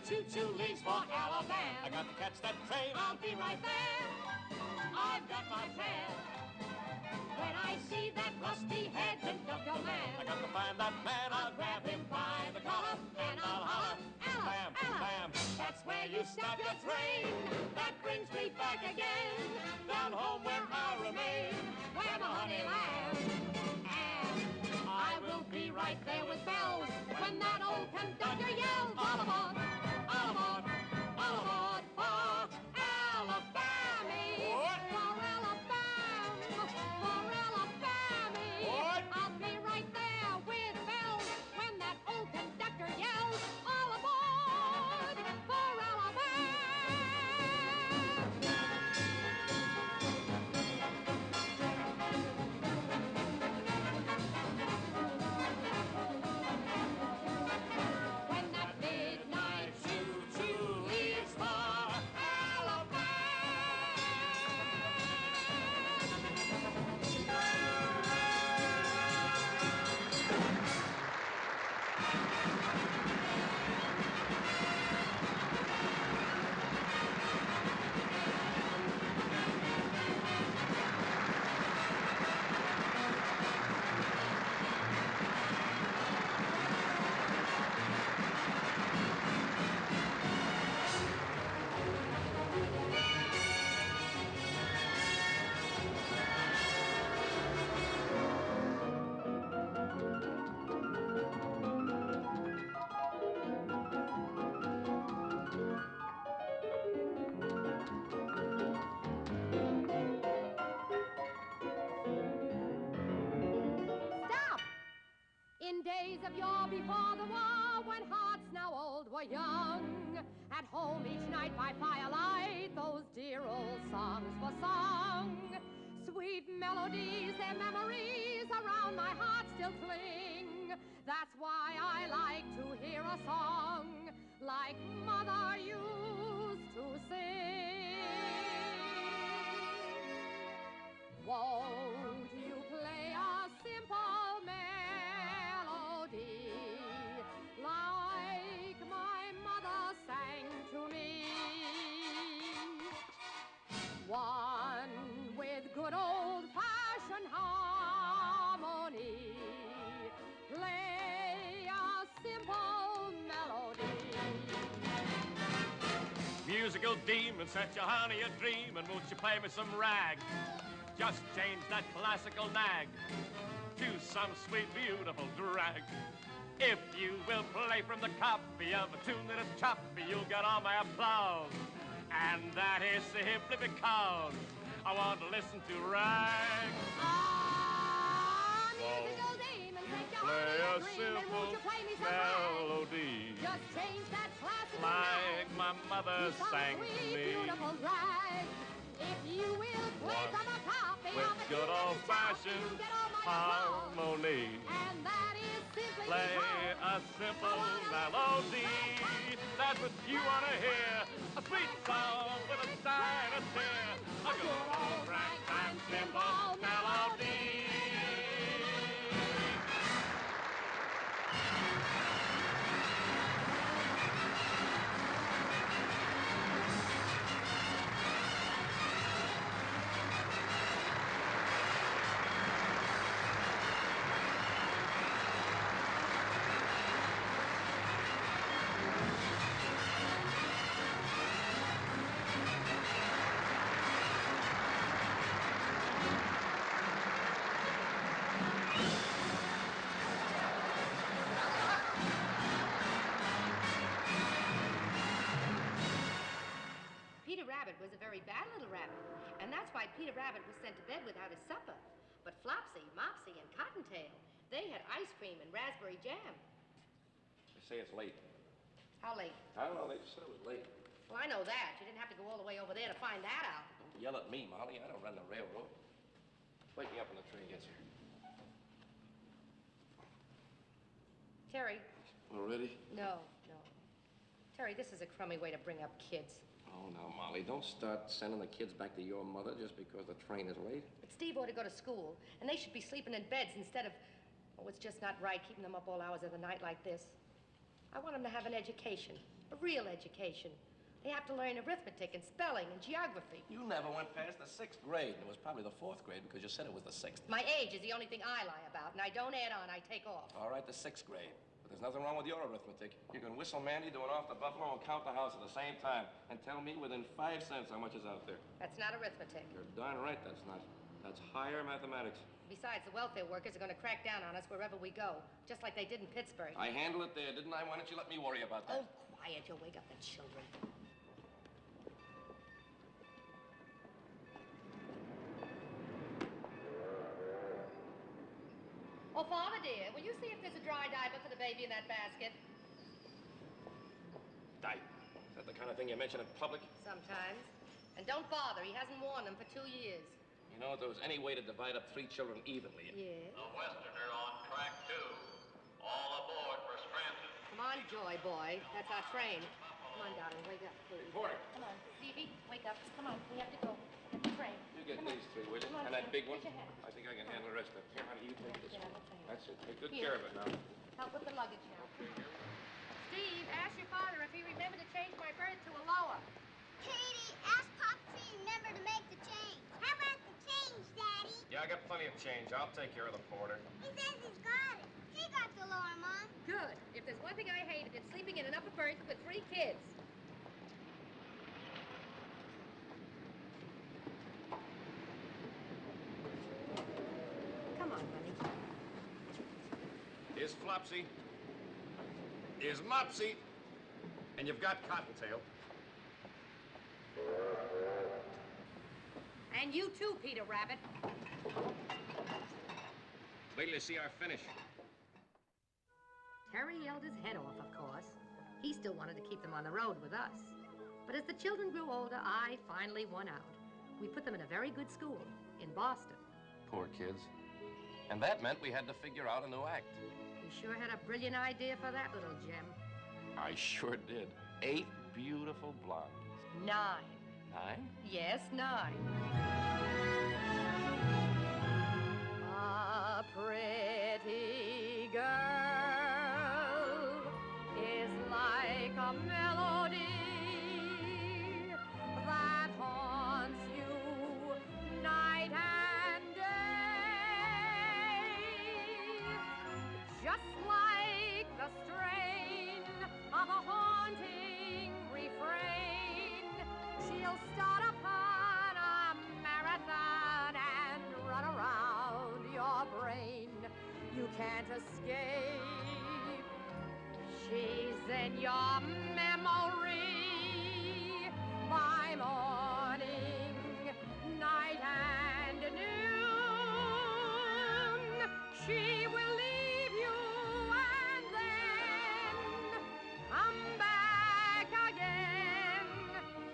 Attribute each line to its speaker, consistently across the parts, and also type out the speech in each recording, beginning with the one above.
Speaker 1: choo-choo leaves for Alabama. I got to catch that train, I'll be right there. I've got my plan. When I see that rusty-headed dum-dum man, I got to find that man, I'll grab him by the collar, and I'll holler, Ella, Ella. That's where you stop your train. That brings me back again, down home where I remain, where my honey lands. And I will be right there with bells when that old conductor yells, all aboard, all aboard, all aboard for Alabama.
Speaker 2: What?
Speaker 1: For Alabama, for Alabama.
Speaker 2: What?
Speaker 1: I'll be right there with bells when that old conductor yells, all aboard for Alabama. When that midnight choo-choo leaves for Alabama. Stop! In days of yore before the war, when hearts now old were young, at home each night by firelight, those dear old songs were sung. Sweet melodies, their memories around my heart still cling. That's why I like to hear a song like Mother used to sing. Won't you play a simple melody like my mother sang to me? One with good old-fashioned harmony. Play a simple melody.
Speaker 2: Musical demon, set your honey a dream, and won't you play me some rag? Just change that classical nag to some sweet, beautiful drag. If you will play from the copy of a tune that is choppy, you'll get all my applause. And that is simply because I want to listen to rag.
Speaker 1: Ah, musical demon, take your
Speaker 2: Play
Speaker 1: honey
Speaker 2: a
Speaker 1: a dream, and won't you
Speaker 2: simple
Speaker 1: play me some rag?
Speaker 2: melody
Speaker 1: Just change that classical
Speaker 2: like
Speaker 1: nag
Speaker 2: my mother
Speaker 1: to some
Speaker 2: sang to
Speaker 1: sweet,
Speaker 2: me.
Speaker 1: beautiful drag. If you will play
Speaker 2: One
Speaker 1: from a copy
Speaker 2: with
Speaker 1: of a
Speaker 2: good
Speaker 1: tune that is
Speaker 2: old-fashioned
Speaker 1: choppy, you get all my applause.
Speaker 2: harmony.
Speaker 1: And that is simply
Speaker 2: Play
Speaker 1: because
Speaker 2: a simple melody. That's what you want to hear. A sweet song with a sign of tear. A good old ragtime simple melody.
Speaker 3: Peter Rabbit was a very bad little rabbit, and that's why Peter Rabbit was sent to bed without his supper. But Flopsy, Mopsy, and Cottontail, they had ice cream and raspberry jam.
Speaker 2: They say it's late.
Speaker 3: How late?
Speaker 2: I don't know, they just said it was late.
Speaker 3: Well, I know that. You didn't have to go all the way over there to find that out.
Speaker 2: Don't yell at me, Molly. I don't run the railroad. Wake me up when the train gets here.
Speaker 3: Terry.
Speaker 2: Already?
Speaker 3: No. Terry, this is a crummy way to bring up kids.
Speaker 2: Oh, now, Molly, don't start sending the kids back to your mother just because the train is late.
Speaker 3: But Steve ought to go to school, and they should be sleeping in beds instead of... Oh, it's just not right keeping them up all hours of the night like this. I want them to have an education, a real education. They have to learn arithmetic and spelling and geography.
Speaker 4: You never went past the 6th grade. It was probably the 4th grade because you said it was the 6th.
Speaker 3: My age is the only thing I lie about, and I don't add on, I take off.
Speaker 4: All right, the 6th grade. But there's nothing wrong with your arithmetic. You can whistle Mandy doing off the buffalo and count the house at the same time and tell me within 5 cents how much is out there.
Speaker 3: That's not arithmetic.
Speaker 4: You're darn right that's not. That's higher mathematics.
Speaker 3: Besides, the welfare workers are going to crack down on us wherever we go, just like they did in Pittsburgh.
Speaker 4: I handle it there, didn't I? Why don't you let me worry about that?
Speaker 3: Oh, quiet. You'll wake up the children. Oh, Father, dear, will you see if there's a dry diaper for the baby in that basket?
Speaker 4: Diaper? Is that the kind of thing you mention in public?
Speaker 3: Sometimes. And don't bother. He hasn't worn them for 2 years.
Speaker 4: You know, if there was any way to divide up 3 children evenly...
Speaker 3: Yeah?
Speaker 5: The Westerner on track 2. All aboard for Scranton.
Speaker 3: Come on, Joy boy. That's our train. Come on, darling. Wake up, please.
Speaker 4: Reporter.
Speaker 3: Come on. Stevie, wake up. Come on. We have to go. Get the train.
Speaker 4: You get
Speaker 3: Come
Speaker 4: these
Speaker 3: on.
Speaker 4: 3, will you?
Speaker 3: Come on,
Speaker 4: And that
Speaker 3: Sam.
Speaker 4: big one?
Speaker 3: Get your hat.
Speaker 4: I think I can handle the rest of it. Here, honey, you take this
Speaker 3: Get
Speaker 4: one.
Speaker 3: on the train.
Speaker 4: That's it. Take good
Speaker 3: Here.
Speaker 4: care of it now.
Speaker 3: Help with the luggage now. Steve, ask your father if he remembered to change my berth to a lower.
Speaker 6: Katie, ask Pop to remember to make the change. How about the change, Daddy?
Speaker 4: Yeah, I got plenty of change. I'll take care of the porter.
Speaker 6: He says he's got it. He got the lower, Mom.
Speaker 3: Good. If there's one thing I hated, it's sleeping in an upper berth with 3 kids. Come on, honey.
Speaker 4: Here's Flopsy. Here's Mopsy. And you've got Cottontail.
Speaker 3: And you too, Peter Rabbit.
Speaker 4: Wait till you see our finish.
Speaker 3: Terry yelled his head off, of course. He still wanted to keep them on the road with us. But as the children grew older, I finally won out. We put them in a very good school in Boston.
Speaker 4: Poor kids. And that meant we had to figure out a new act.
Speaker 3: You sure had a brilliant idea for that little gem.
Speaker 4: I sure did. 8 beautiful blondes.
Speaker 3: 9.
Speaker 4: 9?
Speaker 3: Yes, 9. A pretty girl is like a melody that haunts you night and day, just like the strain of a haunting refrain. She'll start upon a marathon and run around your brain. You can't escape. She's in your memory by morning, night, and noon. She will leave you and then come back again.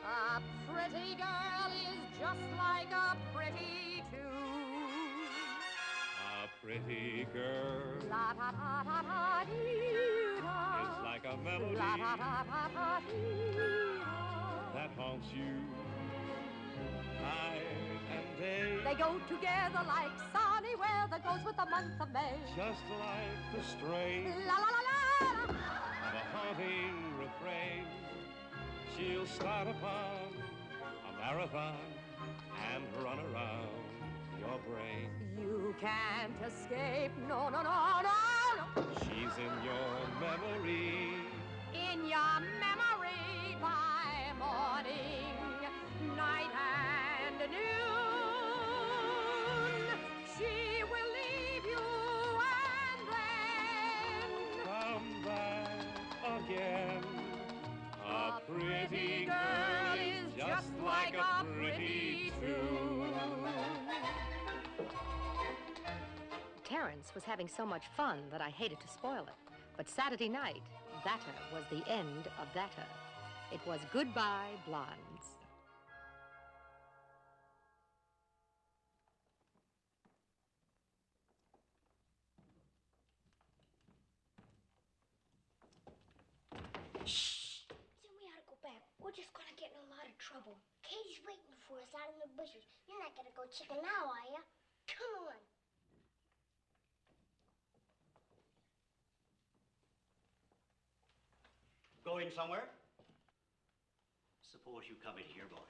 Speaker 3: A pretty girl is just like a pretty tune.
Speaker 2: A pretty girl
Speaker 3: La ta ta ta ta dee da.
Speaker 2: is like a melody
Speaker 3: La ta ta ta ta dee da.
Speaker 2: that haunts you night and day.
Speaker 3: They go together like sunny weather goes with the month of May.
Speaker 2: Just like the strain
Speaker 3: La la la la.
Speaker 2: of a haunting refrain. She'll start upon a marathon and run around your brain.
Speaker 3: You can't escape. No, no, no, no, no.
Speaker 2: She's in your memory
Speaker 3: In your memory by morning, night, and noon. She will leave you and then
Speaker 2: come back again. A pretty
Speaker 3: girl is just like a pretty tune. Terence was having so much fun that I hated to spoil it. But Saturday night, thatter was the end of thatter. It was goodbye, blondes.
Speaker 6: Shh! Then we ought to go back. We're just gonna get in a lot of trouble. Katie's waiting for us out in the bushes. You're not gonna go chicken now, are you? Come on.
Speaker 7: going somewhere? Suppose you come in here, boys.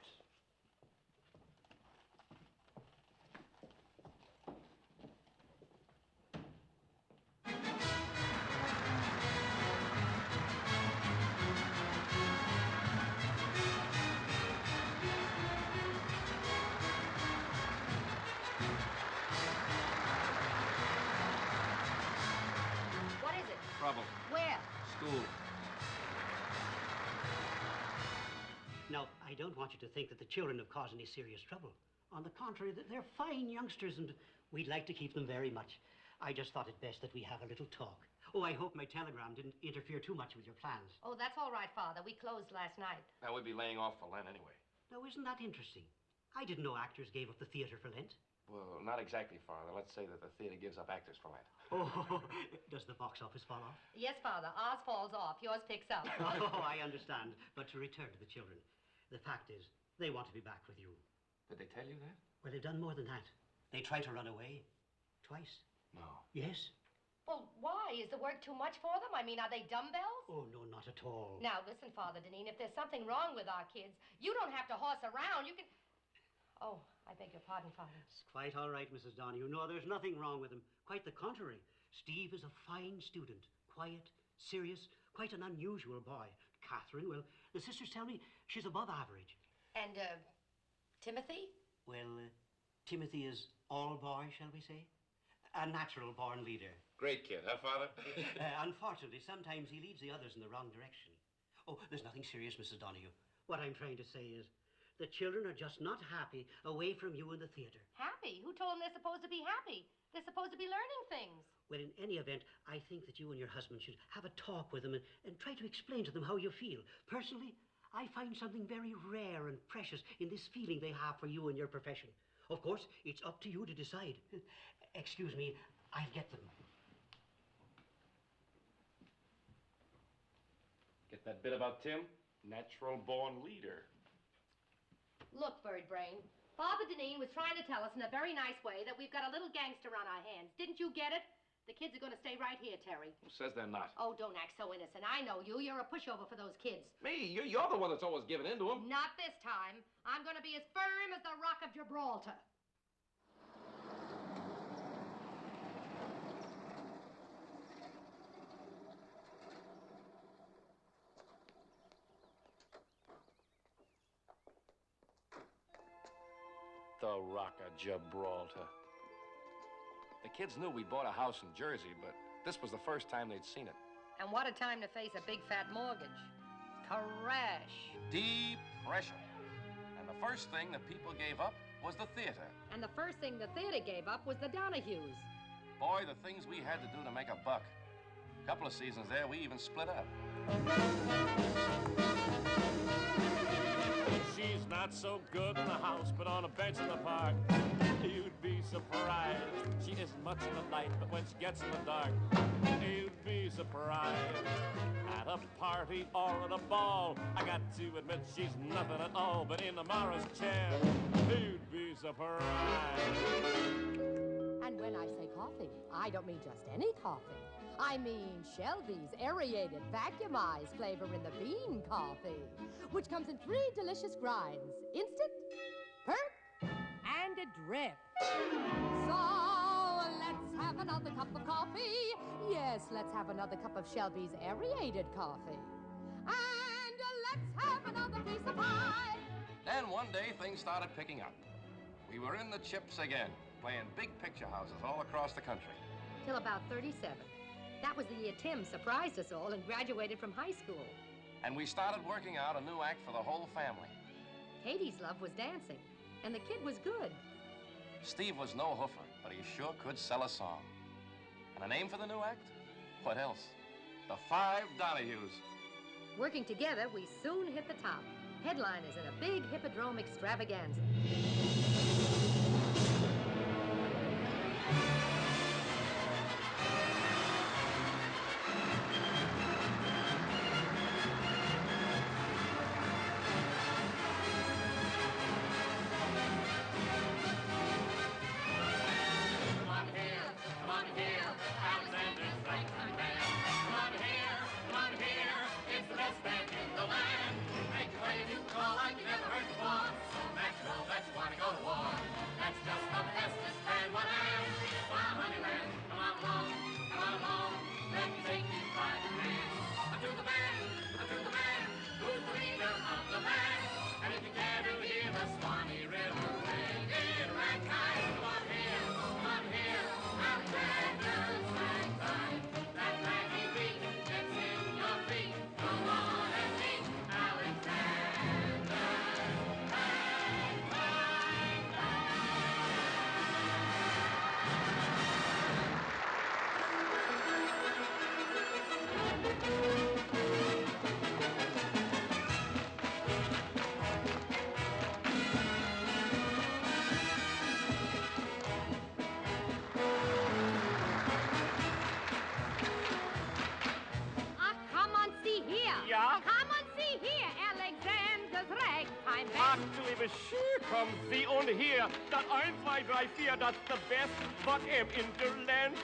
Speaker 3: What is it?
Speaker 4: Trouble.
Speaker 3: Where?
Speaker 4: School.
Speaker 7: Now, I don't want you to think that the children have caused any serious trouble. On the contrary, they're fine youngsters, and we'd like to keep them very much. I just thought it best that we have a little talk. Oh, I hope my telegram didn't interfere too much with your plans.
Speaker 3: Oh, that's all right, Father. We closed last night.
Speaker 4: Now, we'd be laying off for Lent anyway.
Speaker 7: Now, isn't that interesting? I didn't know actors gave up the theater for Lent.
Speaker 4: Well, not exactly, Father. Let's say that the theater gives up actors for Lent.
Speaker 7: Oh, does the box office fall off?
Speaker 3: Yes, Father. Ours falls off. Yours picks up.
Speaker 7: Oh, I understand. But to return to the children, the fact is, they want to be back with you.
Speaker 4: Did they tell you that?
Speaker 7: Well, they've done more than that. They tried to run away. Twice.
Speaker 4: No.
Speaker 7: Yes.
Speaker 3: Well, why? Is the work too much for them? I mean, are they dumbbells?
Speaker 7: Oh, no, not at all.
Speaker 3: Now, listen, Father Deneen, if there's something wrong with our kids, you don't have to horse around. You can... Oh, I beg your pardon, Father.
Speaker 7: It's quite all right, Mrs. Donahue. No, there's nothing wrong with him. Quite the contrary. Steve is a fine student. Quiet, serious, quite an unusual boy. Catherine, well, the sisters tell me she's above average.
Speaker 3: And, Timothy?
Speaker 7: Well, Timothy is all boy, shall we say? A natural-born leader.
Speaker 4: Great kid, huh, Father?
Speaker 7: Unfortunately, sometimes he leads the others in the wrong direction. Oh, there's nothing serious, Mrs. Donahue. What I'm trying to say is the children are just not happy away from you in the theater.
Speaker 3: Happy? Who told them they're supposed to be happy? They're supposed to be learning things.
Speaker 7: Well, in any event, I think that you and your husband should have a talk with them and try to explain to them how you feel. Personally, I find something very rare and precious in this feeling they have for you and your profession. Of course, it's up to you to decide. Excuse me, I'll get them.
Speaker 4: Get that bit about Tim? Natural-born leader.
Speaker 3: Look, Bird Brain, Father Deneen was trying to tell us in a very nice way that we've got a little gangster on our hands. Didn't you get it? The kids are going to stay right here, Terry.
Speaker 4: Who says they're not?
Speaker 3: Oh, don't act so innocent. I know you. You're a pushover for those kids.
Speaker 4: Me? You're the one that's always giving in to them.
Speaker 3: Not this time. I'm going to be as firm as the Rock of Gibraltar.
Speaker 4: The Rock of Gibraltar. The kids knew we bought a house in Jersey, but this was the first time they'd seen it.
Speaker 3: And what a time to face a big fat mortgage. Crash.
Speaker 4: Depression. And the first thing the people gave up was the theater.
Speaker 3: And the first thing the theater gave up was the Donahues.
Speaker 4: Boy, the things we had to do to make a buck. A couple of seasons there, we even split up.
Speaker 2: She's not so good in the house, but on a bench in the park, you'd be surprised. She isn't much in the light, but when she gets in the dark, you'd be surprised. At a party or at a ball, I got to admit she's nothing at all, but in the Morris chair, you'd be surprised.
Speaker 3: And when I say coffee, I don't mean just any coffee. I mean Shelby's aerated, vacuumized flavor in the bean coffee, which comes in 3 delicious grinds: instant, perk, and a drip. So let's have another cup of coffee. Yes, let's have another cup of Shelby's aerated coffee. And let's have another piece of pie.
Speaker 4: Then one day, things started picking up. We were in the chips again, playing big picture houses all across the country.
Speaker 3: Till about 37. That was the year Tim surprised us all and graduated from high school.
Speaker 4: And we started working out a new act for the whole family.
Speaker 3: Katie's love was dancing, and the kid was good.
Speaker 4: Steve was no hoofer, but he sure could sell a song. And a name for the new act? What else? The 5 Donahues.
Speaker 3: Working together, we soon hit the top. Headliners in a big hippodrome extravaganza.
Speaker 1: Come on here, it's the best band land. Make the way you call like you never heard before. So natural that you want to go to war. That's just the bestest man one has. My honeyland, come on along, come on along. Let me take you by the hand. To the man, who's the leader of the band. And if you care to hear the Swanee River ring in ragtime, come on here, Alexander's ragtime. That raggy beat gets in your feet. Come on and meet Alexander's ragtime
Speaker 3: Come on, see here.
Speaker 2: Yeah?
Speaker 3: Come on, see here, Alexander's ragtime band.
Speaker 2: Actually, the sheer comes the und here. Dat 1, 2, 3, 4, that's the best, but in der Land.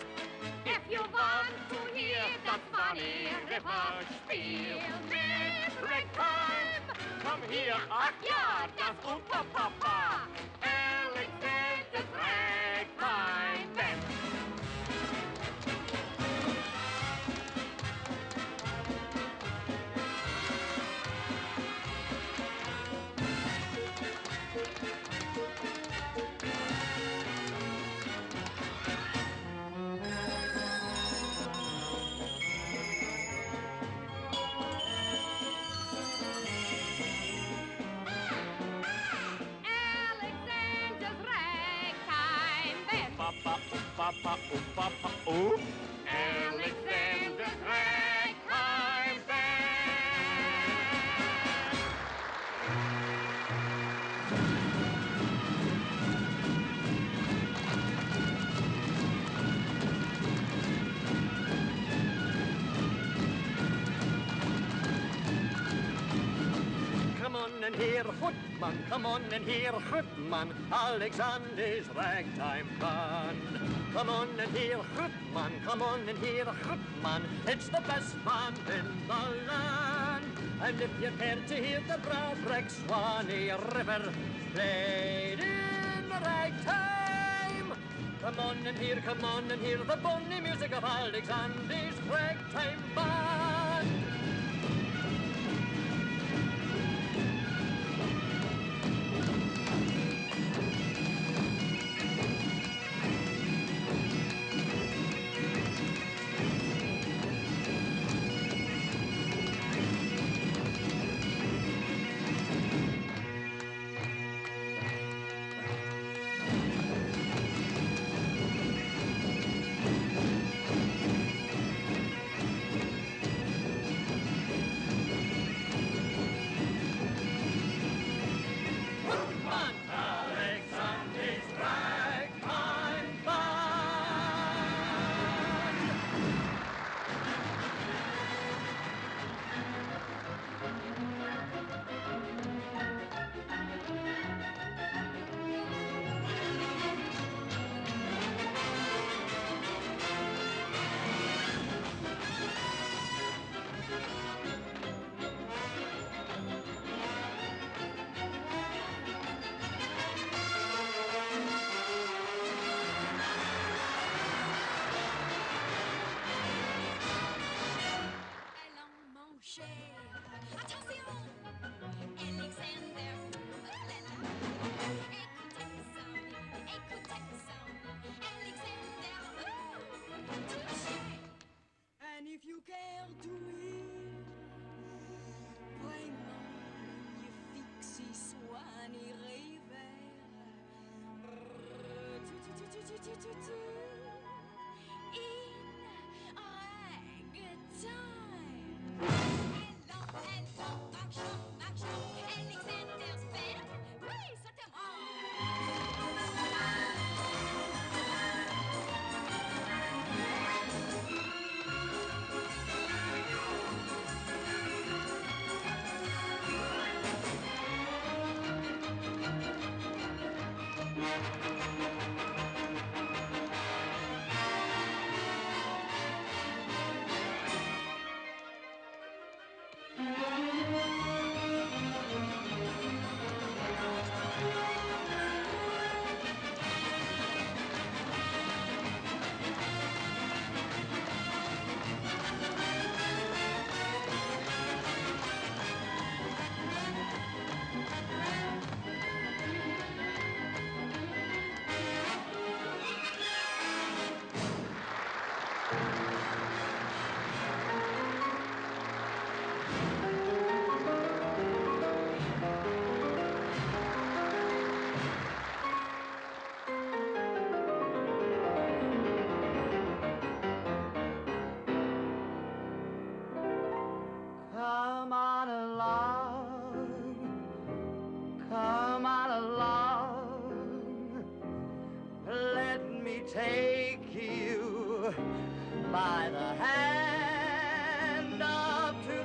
Speaker 3: If you want to hear das Swanee River spiel mit ragtime,
Speaker 2: Come here, ach ja, das und Papa. Alexander's Ragtime Band.
Speaker 3: Alexander's ragtime band.
Speaker 2: Papa, oh. Alexander's Ragtime Band.
Speaker 8: Come on and hear Footman, come on and hear Footman, Alexander's Ragtime Band. Come on and hear Footman, come on and hear Footman, it's the best band in the land. And if you care to hear the Bradbrack Swanee River played in ragtime, come on and hear the bonny music of Alexander's Ragtime Band. Alexander's Ragtime Band.
Speaker 9: Allons, mon cher, attention, Alexander, oh là là. Écoutez ça, Alexander, oh, touché. And if you care to hear, vraiment magnifique ces Swanee River, in ragtime. Marchons, Alexander's band. Oui, ça
Speaker 8: by the hand. Up to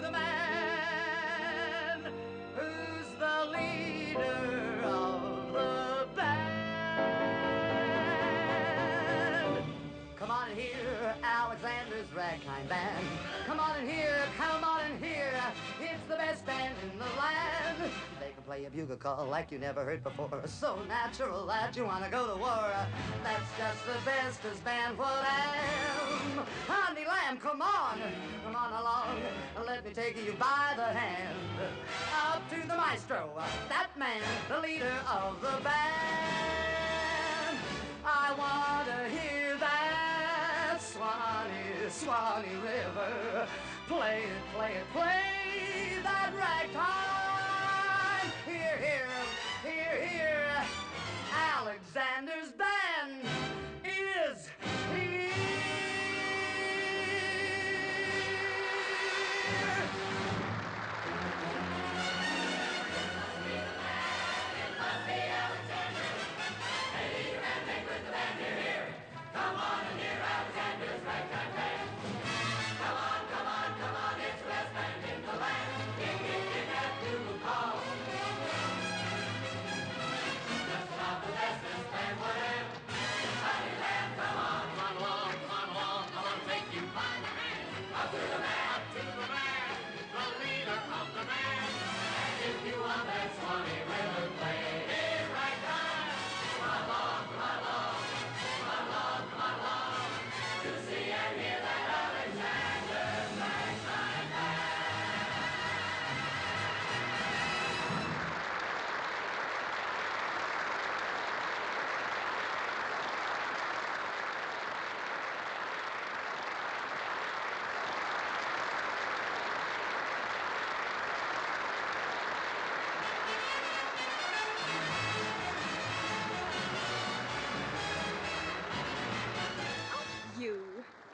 Speaker 8: the man, who's the leader of the band. Come on in here, Alexander's Ragtime Band. Come on in here, come on in here. It's the best band in the land. They can play a bugle call like you never heard before. So natural that you want to go to war. That's just the bestest band what am. Honey Lamb, come on along. Let me take you by the hand. Up to the maestro, that man, the leader of the band. I want to hear that Swanee, Swanee River. Play it, play it, play that ragtime. Here, here, here, here. Alexander's band is here.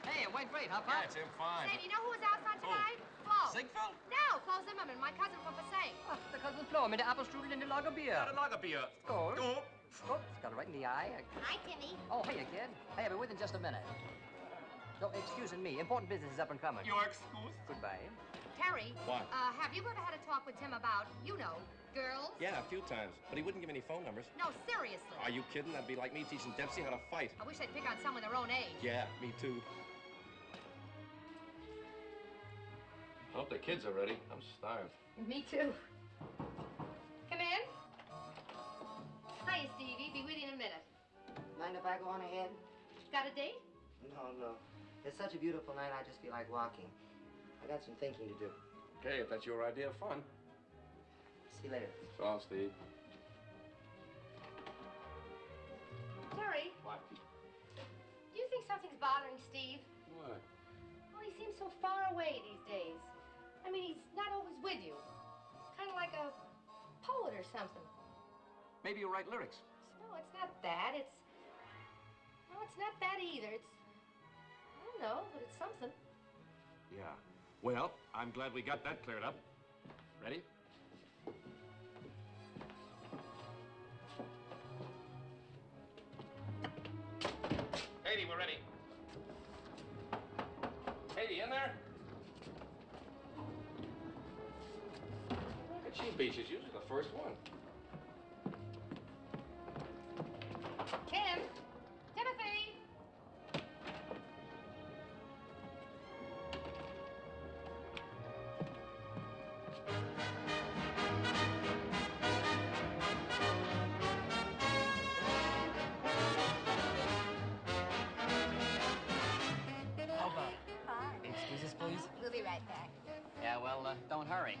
Speaker 10: Hey, it went great, huh, Pop?
Speaker 2: Yeah, it's him fine.
Speaker 3: Say, do you know who was outside tonight? Flo.
Speaker 2: Ziegfeld?
Speaker 3: No, Flo Zimmerman, my cousin from Passaic.
Speaker 10: Ach, der Cousin Flo mit der Apfelstrudel in der Lagerbier.
Speaker 2: Got a Lagerbier.
Speaker 10: Skål.
Speaker 2: Skål.
Speaker 10: Oops, got it right in the eye.
Speaker 6: Hi, Timmy.
Speaker 10: Oh, hiya, kid. Hey, I'll be with you in just a minute. Oh, excusing me. Important business is up and coming.
Speaker 2: Your excuse?
Speaker 10: Goodbye.
Speaker 3: Terry.
Speaker 4: What?
Speaker 3: Have you ever had a talk with Tim about, you know, girls?
Speaker 4: Yeah, a few times. But he wouldn't give any phone numbers.
Speaker 3: No, seriously.
Speaker 4: Are you kidding? That'd be like me teaching Dempsey how to fight.
Speaker 3: I wish they'd pick on someone their own age.
Speaker 4: Yeah, me too. I hope the kids are ready. I'm starved.
Speaker 3: Me too. Come in. Hiya, Stevie. Be with you in a minute.
Speaker 7: Mind if I go on ahead?
Speaker 3: Got a date?
Speaker 7: No. It's such a beautiful night, I just feel like walking. I got some thinking to do.
Speaker 4: Okay, if that's your idea of fun.
Speaker 7: See you later.
Speaker 4: So long, Steve.
Speaker 3: Terry,
Speaker 4: What?
Speaker 3: do you think something's bothering Steve?
Speaker 4: What?
Speaker 3: Well, he seems so far away these days. I mean, he's not always with you. Kind of like a poet or something.
Speaker 2: Maybe you write lyrics.
Speaker 3: No, it's not that. No, it's not that either. I don't know, but it's something.
Speaker 2: Yeah. Well, I'm glad we got that cleared up. Ready? Katie, we're ready. Katie, in there? Look at she beat. She's usually the first one.
Speaker 3: Tim! Timothy!
Speaker 10: Excuses, please.
Speaker 6: We'll be right back.
Speaker 10: Yeah, well, don't hurry.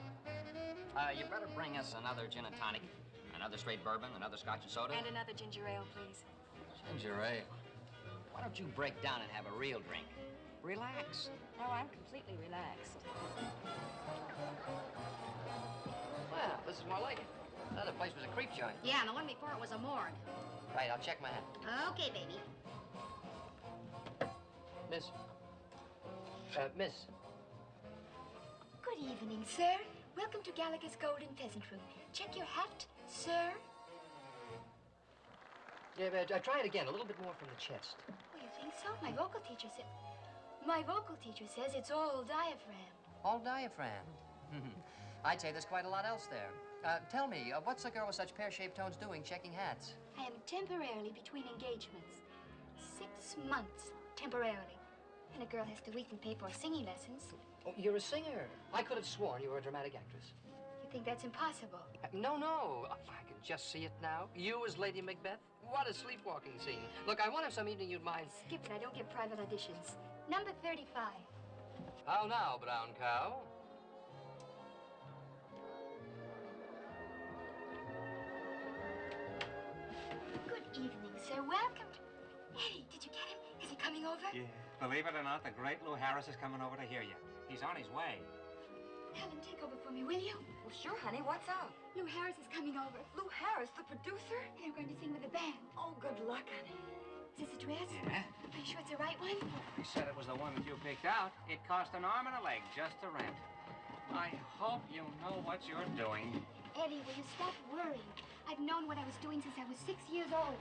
Speaker 10: You better bring us another gin and tonic, another straight bourbon, another scotch and soda.
Speaker 9: And another ginger ale, please.
Speaker 10: Ginger ale. Why don't you break down and have a real drink? Relax.
Speaker 9: Oh, I'm completely relaxed.
Speaker 10: Well, this is more like it. Another place was a creep joint.
Speaker 6: Yeah, and the one before it was a morgue.
Speaker 10: Right, I'll check my hat.
Speaker 6: Okay, baby.
Speaker 10: Miss. Miss.
Speaker 9: Good evening, sir. Welcome to Gallagher's Golden Pheasant Room. Check your hat, sir.
Speaker 10: Yeah, try it again, a little bit more from the chest.
Speaker 9: Oh, think so. My vocal teacher says it's all diaphragm.
Speaker 10: All diaphragm. I'd say there's quite a lot else there. Tell me, what's a girl with such pear-shaped tones doing checking hats?
Speaker 9: I am temporarily between engagements. 6 months, temporarily. And a girl has to weekly pay for singing lessons.
Speaker 10: Oh, you're a singer. I could have sworn you were a dramatic actress.
Speaker 9: You think that's impossible?
Speaker 10: No. I can just see it now. You as Lady Macbeth. What a sleepwalking scene. Look, I wonder if some evening you'd mind...
Speaker 9: Skip it. I don't get private auditions. Number 35.
Speaker 10: How now, brown cow?
Speaker 9: Good evening, sir. Welcome to... Eddie, did you get him? Is he coming over?
Speaker 11: Yeah. Believe it or not, the great Lou Harris is coming over to hear you. He's on his way.
Speaker 9: Helen, take over for me, will you?
Speaker 12: Well, sure, honey. What's up?
Speaker 9: Lou Harris is coming over.
Speaker 12: Lou Harris, the producer?
Speaker 9: And they're going to sing with the band.
Speaker 12: Oh, good luck, honey.
Speaker 9: Is this a dress?
Speaker 11: Yeah.
Speaker 9: Are you sure it's the right one?
Speaker 11: He said it was the one that you picked out. It cost an arm and a leg just to rent. I hope you know what you're doing.
Speaker 9: Eddie, will you stop worrying? I've known what I was doing since I was 6 years old.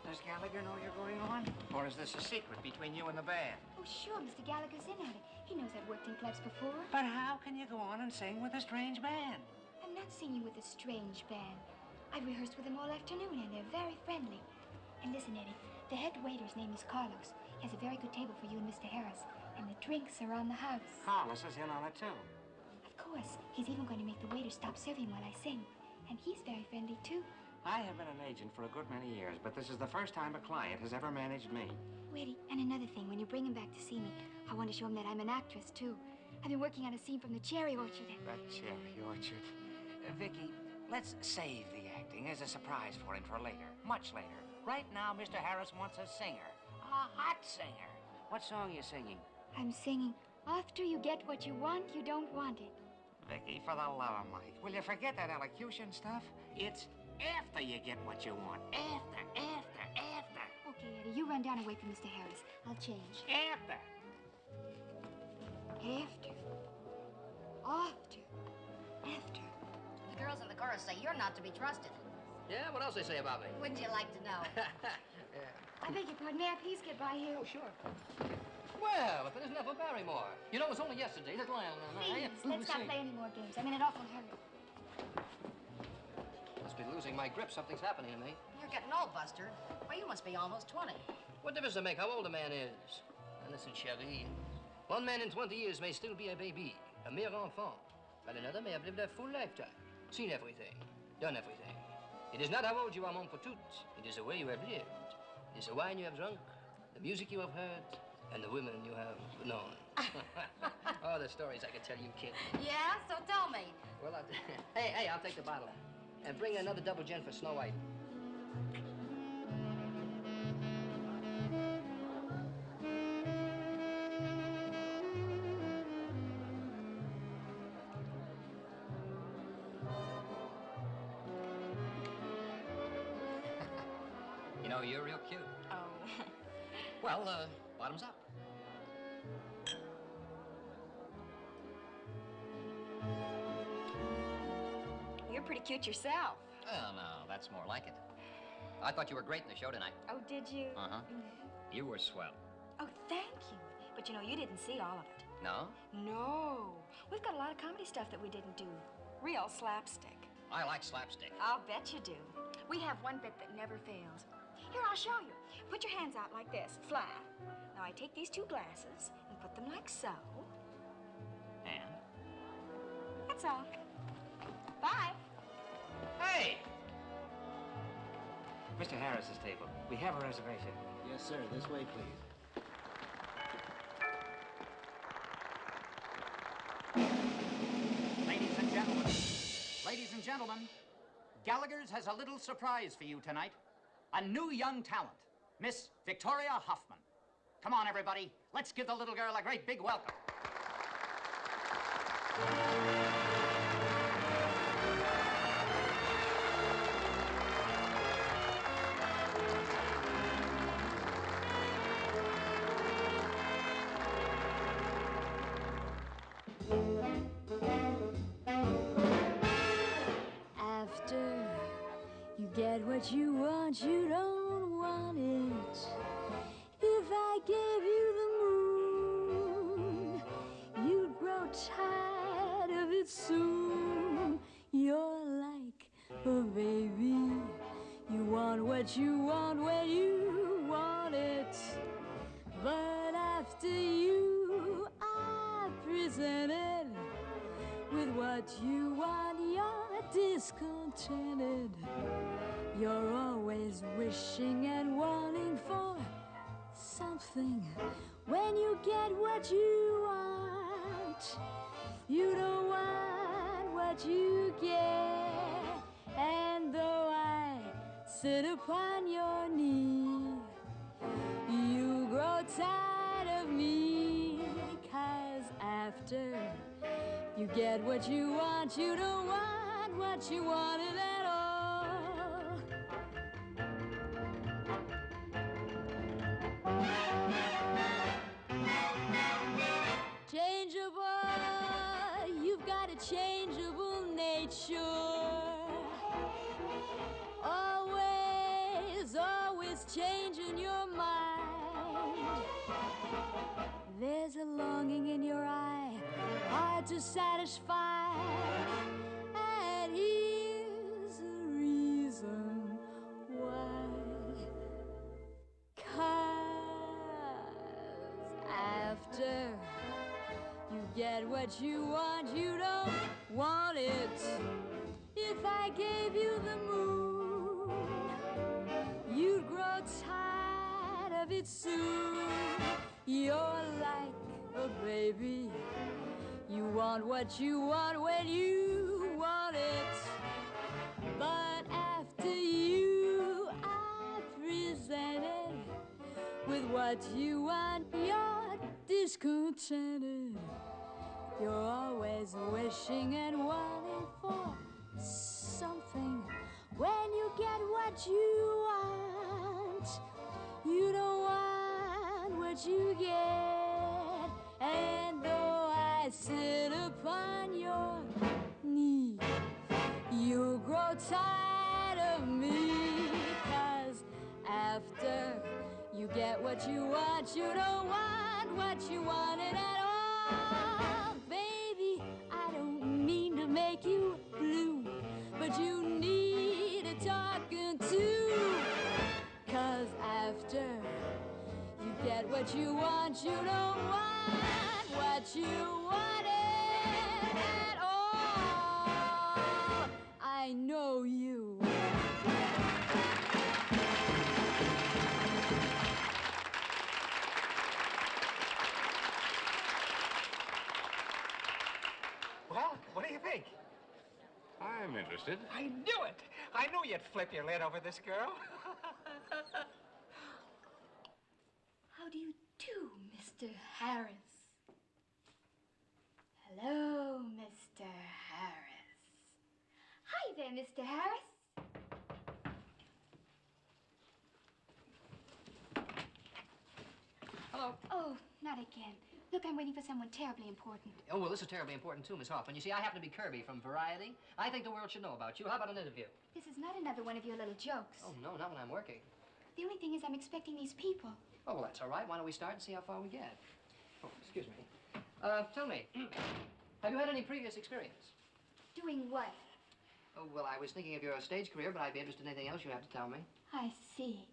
Speaker 11: Does Gallagher know you're going on? Or is this a secret between you and the band?
Speaker 9: Oh, sure, Mr. Gallagher's in on it. He knows I've worked in clubs before.
Speaker 11: But how can you go on and sing with a strange band?
Speaker 9: I'm not singing with a strange band. I've rehearsed with them all afternoon, and they're very friendly. And listen, Eddie, the head waiter's name is Carlos. He has a very good table for you and Mr. Harris. And the drinks are on the house.
Speaker 11: Carlos is in on it, too.
Speaker 9: Of course. He's even going to make the waiter stop serving while I sing. And he's very friendly, too.
Speaker 11: I have been an agent for a good many years, but this is the first time a client has ever managed me.
Speaker 9: Eddie, and another thing, when you bring him back to see me, I want to show him that I'm an actress, too. I've been working on a scene from the cherry orchard.
Speaker 11: The cherry orchard. Vicky, let's save the acting as a surprise for him for later, much later. Right now, Mr. Harris wants a singer, a hot singer. What song are you singing?
Speaker 9: I'm singing, After You Get What You Want, You Don't Want It.
Speaker 11: Vicky, for the love of Mike, will you forget that elocution stuff? It's after you get what you want. After.
Speaker 9: Okay, Eddie, you run down and wait for Mr. Harris. I'll change.
Speaker 11: After.
Speaker 12: The girls in the chorus say you're not to be trusted.
Speaker 10: Yeah, what else they say about me?
Speaker 12: Wouldn't you like to know?
Speaker 10: Yeah.
Speaker 9: I beg your pardon. May I please get by here?
Speaker 10: Oh, sure. Well, if it isn't Ethel Barrymore. You know, it was only yesterday that Lionel and I...
Speaker 9: Please, let's not play any more games. I'm in an awful hurry.
Speaker 10: Must be losing my grip. Something's happening to me.
Speaker 12: You're getting old, Buster. Well, you must be almost 20.
Speaker 10: What difference does it make how old a man is? Now, listen, chérie. One man in 20 years may still be a baby, a mere enfant, but another may have lived a full lifetime, seen everything, done everything. It is not how old you are, mon pour it is the way you have lived. It is the wine you have drunk, the music you have heard, and the women you have known. Oh, the stories I could tell you, kid.
Speaker 12: Yeah? So tell me.
Speaker 10: Well, hey, I'll take the bottle. And bring another double gin for Snow White. You know, you're real cute.
Speaker 12: Oh.
Speaker 10: Well, bottoms up.
Speaker 9: You're pretty cute yourself.
Speaker 10: Well, no, that's more like it. I thought you were great in the show tonight.
Speaker 9: Oh, did you?
Speaker 10: Uh-huh. You were swell.
Speaker 9: Oh, thank you. But you know, you didn't see all of it.
Speaker 10: No?
Speaker 9: No. We've got a lot of comedy stuff that we didn't do. Real slapstick.
Speaker 10: I like slapstick.
Speaker 9: I'll bet you do. We have one bit that never fails. Here, I'll show you. Put your hands out like this, flat. Now, I take these 2 glasses and put them like so.
Speaker 10: And?
Speaker 9: That's all. Bye.
Speaker 10: Hey!
Speaker 11: Mr. Harris's table. We have a reservation.
Speaker 13: Yes, sir. This way, please.
Speaker 14: Ladies and gentlemen, Gallagher's has a little surprise for you tonight. A new young talent, Miss Victoria Hoffman. Come on, everybody. Let's give the little girl a great big welcome.
Speaker 15: After you get what you want, you don't want it. If I get what you want when you want it. But after you are presented with what you want, you're discontented. You're always wishing and wanting for something. When you get what you want, you don't want what you get. And though I sit upon your knee, you grow tired of me. 'Cause after you get what you want, you don't want what you wanted at all. Changeable, you've got a changeable nature. Always changing your mind. There's a longing in your eye, hard to satisfy. And here's the reason why. 'Cause after you get what you want, you don't want it. If I gave you the moon, you'd grow tired of it soon. You're like a baby. You want what you want when you want it. But after you are presented with what you want, you're discontented. You're always wishing and wanting for something. When you get what you want, you don't want what you get. And though I sit upon your knee, you'll grow tired of me. 'Cause after you get what you want, you don't want what you wanted at all. Baby, I don't mean to make you blue, but you need a talking to. 'Cause after you get what you want, you don't want what you wanted at all. I know you.
Speaker 16: Well, what do you think?
Speaker 17: I'm interested.
Speaker 16: I knew it. I knew you'd flip your lid over this girl.
Speaker 9: How do you do, Mr. Harris? Hello, Mr. Harris. Hi there, Mr. Harris.
Speaker 10: Hello.
Speaker 9: Oh, not again. Look, I'm waiting for someone terribly important.
Speaker 10: Oh, well, this is terribly important, too, Miss Hoffman. You see, I happen to be Kirby from Variety. I think the world should know about you. How about an interview?
Speaker 9: This is not another one of your little jokes.
Speaker 10: Oh, no, not when I'm working.
Speaker 9: The only thing is I'm expecting these people.
Speaker 10: Oh, well, that's all right. Why don't we start and see how far we get? Oh, excuse me. Tell me, have you had any previous experience?
Speaker 9: Doing what?
Speaker 10: Oh, well, I was thinking of your stage career, but I'd be interested in anything else you have to tell me.
Speaker 9: I see.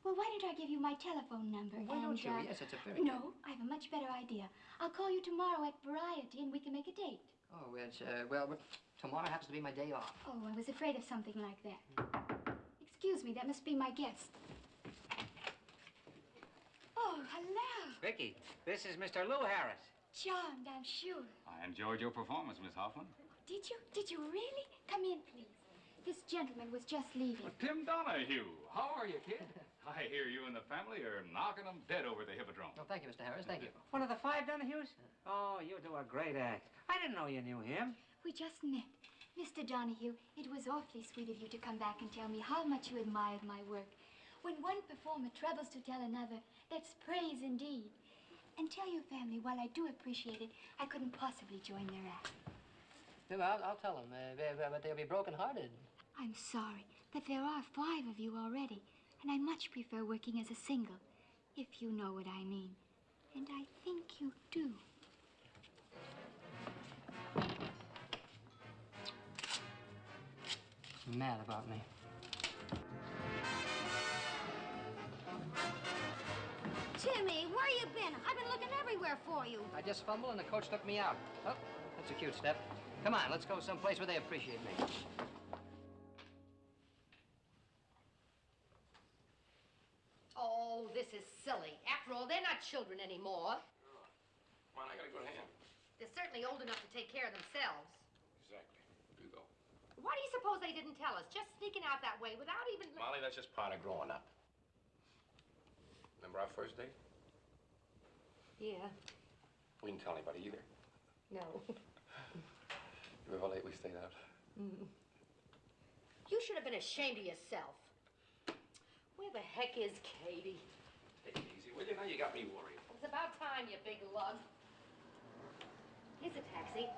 Speaker 9: Well, why don't I give you my telephone number?
Speaker 10: Why don't you? Yes, it's a very
Speaker 9: No, I have a much better idea. I'll call you tomorrow at Variety and we can make a date.
Speaker 10: Oh, it's, well, tomorrow happens to be my day off.
Speaker 9: Oh, I was afraid of something like that. Excuse me, that must be my guest. Oh, hello.
Speaker 11: Vicky, this is Mr. Lou Harris.
Speaker 9: Charmed, I'm sure.
Speaker 17: I enjoyed your performance, Miss Hoffman.
Speaker 9: Did you? Did you really? Come in, please. This gentleman was just leaving.
Speaker 17: Well, Tim Donahue, how are you, kid? I hear you and the family are knocking them dead over the Hippodrome.
Speaker 10: Oh, thank you, Mr. Harris. Thank you.
Speaker 11: One of the 5 Donahues? Oh, you do a great act. I didn't know you knew him.
Speaker 9: We just met. Mr. Donahue, it was awfully sweet of you to come back and tell me how much you admired my work. When one performer troubles to tell another, that's praise indeed. And tell your family, while I do appreciate it, I couldn't possibly join their act.
Speaker 10: Well, I'll tell them, but they'll be broken-hearted.
Speaker 9: I'm sorry, but there are 5 of you already, and I much prefer working as a single, if you know what I mean. And I think you do.
Speaker 10: Mad about me.
Speaker 9: Timmy, where you been? I've been looking everywhere for you.
Speaker 10: I just fumbled and the coach took me out. Oh, that's a cute step. Come on, let's go someplace where they appreciate me.
Speaker 3: Oh, this is silly. After all, they're not children anymore.
Speaker 4: Come on, I gotta go to him.
Speaker 3: They're certainly old enough to take care of themselves.
Speaker 4: Exactly. You go.
Speaker 3: Why do you suppose they didn't tell us? Just sneaking out that way without even...
Speaker 4: Molly, that's just part of growing up. Remember our first date?
Speaker 3: Yeah.
Speaker 4: We didn't tell anybody either.
Speaker 3: No.
Speaker 4: Remember how late we stayed out?
Speaker 3: You should have been ashamed of yourself. Where the heck is Katie?
Speaker 4: Take it easy, will you? Now you got me worried.
Speaker 3: It's about time, you big lug. Here's a taxi.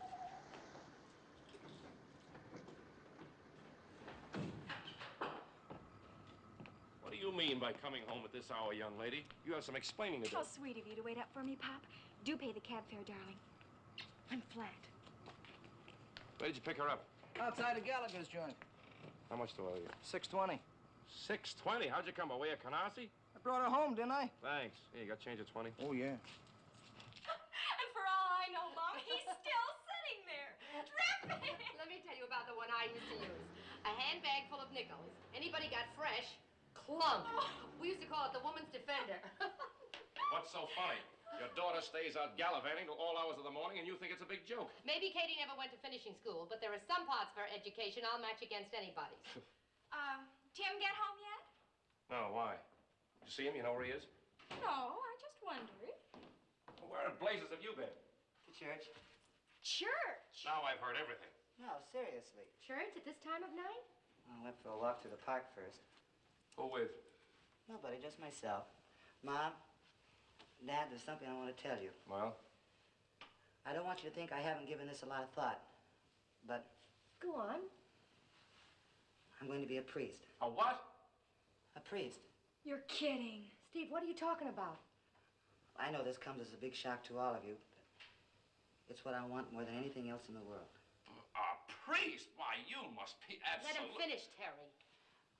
Speaker 4: What do you mean by coming home at this hour, young lady? You have some explaining to do.
Speaker 9: How sweet of you to wait up for me, Pop. Do pay the cab fare, darling. I'm flat.
Speaker 4: Where did you pick her up?
Speaker 10: Outside of Gallagher's joint.
Speaker 4: How much do I owe you?
Speaker 10: $6.20.
Speaker 4: $6.20? How'd you come, by way of Canarsie?
Speaker 10: I brought her home, didn't I?
Speaker 4: Thanks. Here, you got change of 20?
Speaker 10: Oh, yeah.
Speaker 9: And for all I know, Mom, he's still sitting there. Dripping!
Speaker 3: Let me tell you about the one I used to use. A handbag full of nickels. Anybody got fresh, clunk. We used to call it the woman's defender.
Speaker 4: What's so funny? Your daughter stays out gallivanting till all hours of the morning, and you think it's a big joke.
Speaker 3: Maybe Katie never went to finishing school, but there are some parts of her education I'll match against anybody's.
Speaker 9: Tim get home yet?
Speaker 4: No, why? Did you see him? You know where he is?
Speaker 9: No, I just wondered.
Speaker 4: Well, where in blazes have you been?
Speaker 7: To church.
Speaker 9: Church?
Speaker 4: Now I've heard everything.
Speaker 7: No, seriously.
Speaker 3: Church at this time of night?
Speaker 7: I went for a walk through the park first.
Speaker 4: Who with?
Speaker 7: Nobody, just myself. Mom, Dad, there's something I want to tell you.
Speaker 4: Well?
Speaker 7: I don't want you to think I haven't given this a lot of thought, but...
Speaker 3: Go on.
Speaker 7: I'm going to be a priest.
Speaker 4: A what?
Speaker 7: A priest.
Speaker 9: You're kidding.
Speaker 3: Steve, what are you talking about?
Speaker 7: I know this comes as a big shock to all of you, but it's what I want more than anything else in the world.
Speaker 4: A priest? Why, you must be absolute...
Speaker 3: Let him finish, Terry.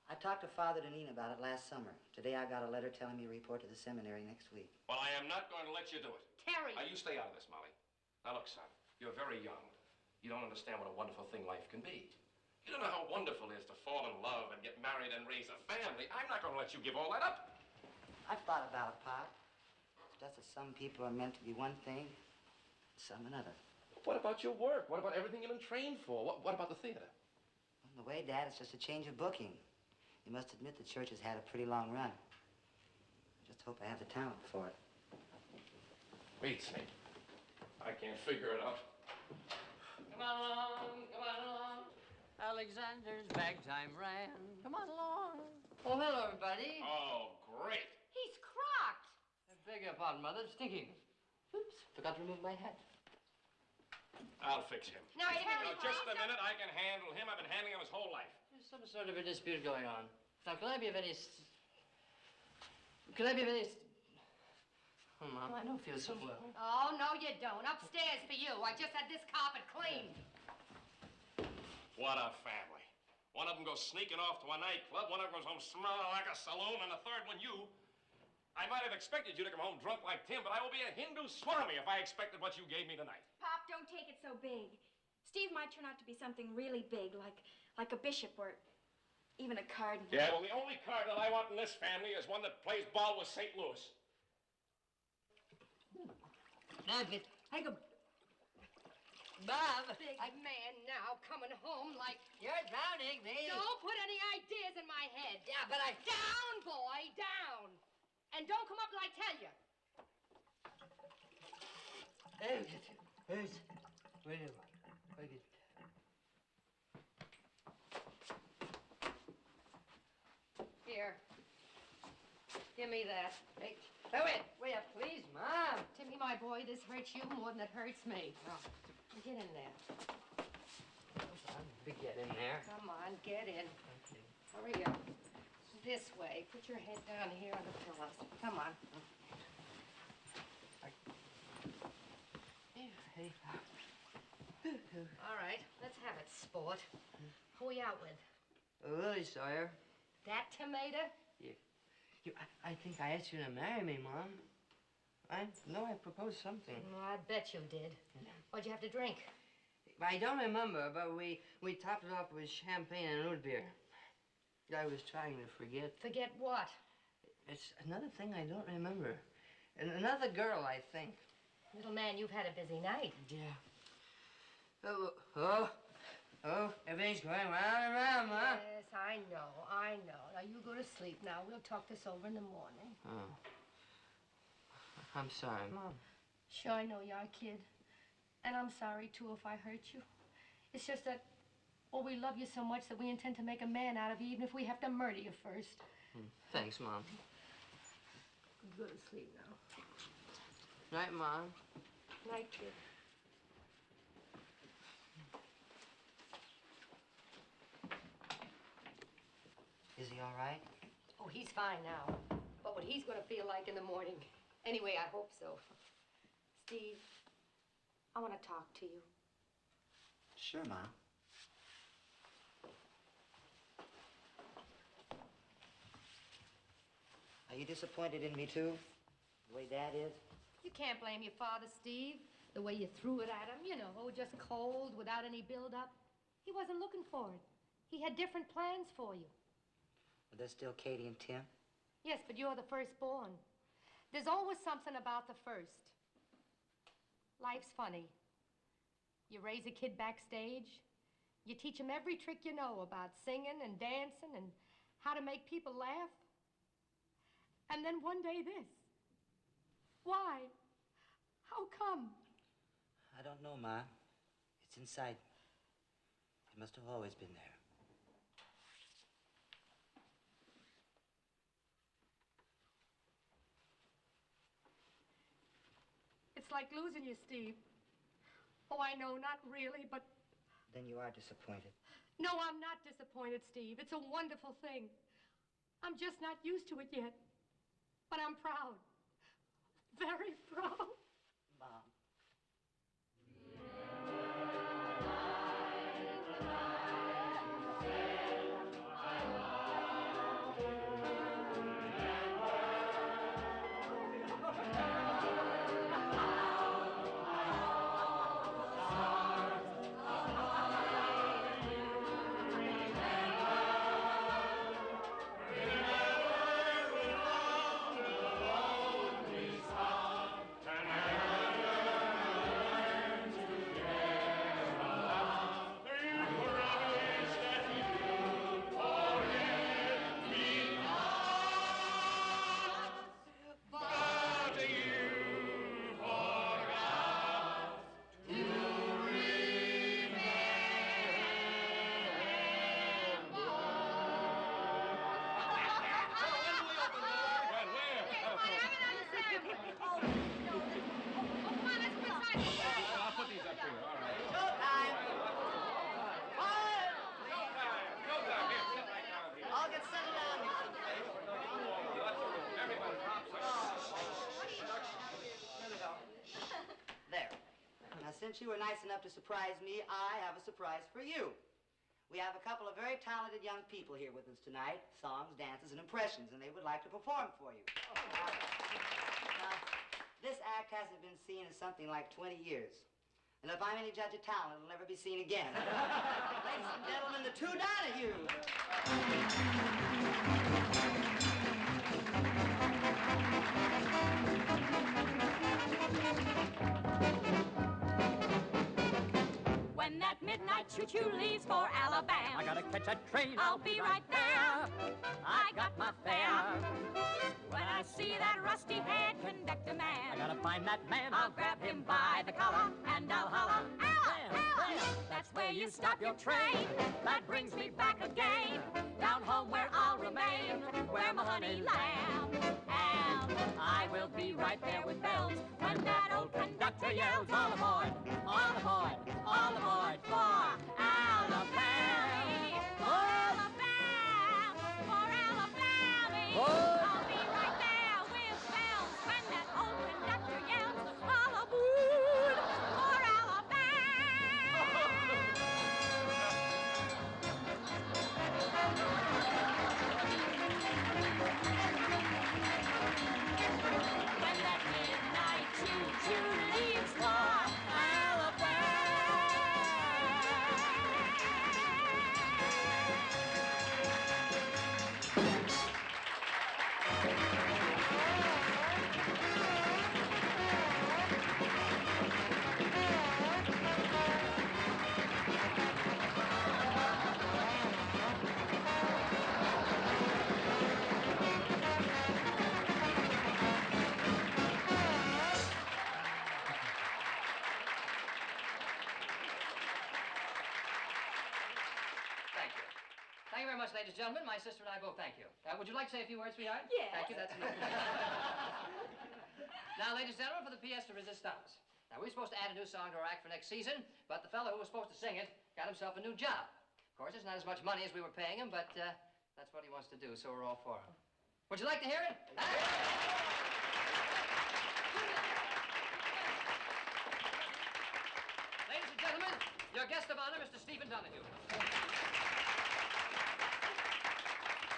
Speaker 7: I talked to Father Deneen about it last summer. Today I got a letter telling me to report to the seminary next week.
Speaker 4: Well, I am not going to let you do it.
Speaker 3: Terry!
Speaker 4: Now, you stay out of this, Molly. Now, look, son, you're very young. You don't understand what a wonderful thing life can be. You don't know how wonderful it is to fall in love and get married and raise a family. I'm not going to let you give all that up.
Speaker 7: I've thought about it, Pop. It's just that some people are meant to be one thing, some another.
Speaker 4: What about your work? What about everything you've been trained for? What about the theater?
Speaker 7: On the way, Dad, it's just a change of booking. You must admit the church has had a pretty long run. I just hope I have the talent for it.
Speaker 4: Beats me. I can't figure it out.
Speaker 10: Come on along, come on along. Alexander's bagtime ran. Come on along. Oh, hello, everybody.
Speaker 4: Oh, great.
Speaker 3: He's crocked.
Speaker 10: I beg your pardon, Mother. It's stinking. Oops, forgot to remove my hat.
Speaker 4: I'll fix him.
Speaker 3: Now, Terry,
Speaker 4: just a minute. I can handle him. I've been handling him his whole life.
Speaker 10: There's some sort of a dispute going on. Now, can I be of any... Oh, Mom, I don't feel so well.
Speaker 3: Oh, no, you don't. Upstairs for you. I just had this carpet cleaned.
Speaker 4: What a family. One of them goes sneaking off to a nightclub, one of them goes home smelling like a saloon, and the third one, you. I might have expected you to come home drunk like Tim, but I will be a Hindu Swami if I expected what you gave me tonight.
Speaker 9: Pop, don't take it so big. Steve might turn out to be something really big, like a bishop or even a cardinal.
Speaker 4: Yeah, well, the only cardinal I want in this family is one that plays ball with St. Louis.
Speaker 10: David, take a... Bob!
Speaker 3: Big man now coming home like...
Speaker 10: You're drowning me.
Speaker 3: Don't put any ideas in my head.
Speaker 10: Yeah, but I...
Speaker 3: Down, boy, down. And don't come up till I tell you. Here. Give me that.
Speaker 10: Hey, wait, please, Mom.
Speaker 3: Timmy, my boy, this hurts you more than it hurts me.
Speaker 10: Oh.
Speaker 3: Get in there.
Speaker 10: Get in there.
Speaker 3: Come on, get in.
Speaker 10: Okay.
Speaker 3: Hurry up. This way. Put your head down here on the pillows. Come on.
Speaker 10: Hey.
Speaker 3: All right, let's have it, sport. Who are you out with?
Speaker 10: Willie Sawyer.
Speaker 3: That tomato?
Speaker 10: I think I asked you to marry me, Mom.
Speaker 18: I know I proposed something.
Speaker 12: Oh, I bet you did. What'd you have to drink?
Speaker 18: I don't remember, but we topped it off with champagne and root beer. I was trying to forget.
Speaker 12: Forget what?
Speaker 18: It's another thing I don't remember. And another girl, I think.
Speaker 12: Little man, you've had a busy night.
Speaker 18: Yeah. Oh, everything's going round and round, Ma.
Speaker 12: Yes, I know. Now, you go to sleep now. We'll talk this over in the morning.
Speaker 18: Oh. I'm sorry, Mom.
Speaker 12: Sure, I know you are, kid. And I'm sorry, too, if I hurt you. It's just that, well, we love you so much that we intend to make a man out of you, even if we have to murder you first.
Speaker 18: Thanks, Mom.
Speaker 12: Go to sleep now.
Speaker 18: Night, Mom.
Speaker 12: Night, kid.
Speaker 18: Is he all right?
Speaker 12: Oh, he's fine now. But what he's going to feel like in the morning. Anyway, I hope so. Steve, I want to talk to you.
Speaker 13: Sure, Mom. Are you disappointed in me, too? The way Dad is?
Speaker 12: You can't blame your father, Steve. The way you threw it at him, you know, just cold, without any build-up. He wasn't looking for it. He had different plans for you.
Speaker 13: But there's still Katie and Tim.
Speaker 12: Yes, but you're the firstborn. There's always something about the first. Life's funny. You raise a kid backstage. You teach him every trick you know about singing and dancing and how to make people laugh. And then one day this. Why? How come?
Speaker 13: I don't know, Ma. It's inside me. It must have always been there.
Speaker 12: It's like losing you, Steve. Oh, I know, not really, but...
Speaker 13: Then you are disappointed.
Speaker 12: No, I'm not disappointed, Steve. It's a wonderful thing. I'm just not used to it yet. But I'm proud. Very proud.
Speaker 13: Mom. Since you were nice enough to surprise me, I have a surprise for you. We have a couple of very talented young people here with us tonight, songs, dances, and impressions, and they would like to perform for you. Now, this act hasn't been seen in something like 20 years. And if I'm any judge of talent, it'll never be seen again. Ladies and gentlemen, the two Donahues.
Speaker 1: When that midnight choo-choo leaves for Alabama,
Speaker 8: I gotta catch a train.
Speaker 1: I'll be right there. I got my fare. When I see that rusty-haired conductor man,
Speaker 8: I gotta find that man.
Speaker 1: I'll grab him by the collar and I'll holler, "Ella, Ella!" That's where you stop your train. That brings me back again, down home where I'll remain, where my honey lamb. And I will be right there with bells when that old conductor yells, "All aboard, all aboard, all aboard for Alabama, for Alabama, for Alabama." I'll be right there with bells when that old conductor yells, "All aboard for Alabama." When that midnight
Speaker 10: ladies and gentlemen, my sister and I both thank you. Would you like to say a few words, sweetheart?
Speaker 12: Yes.
Speaker 10: Thank you, that's enough. Now, ladies and gentlemen, for the pièce de résistance. Now, we were supposed to add a new song to our act for next season, but the fellow who was supposed to sing it got himself a new job. Of course, it's not as much money as we were paying him, but that's what he wants to do, so we're all for him. Would you like to hear it? Ladies and gentlemen, your guest of honor, Mr. Stephen Donahue.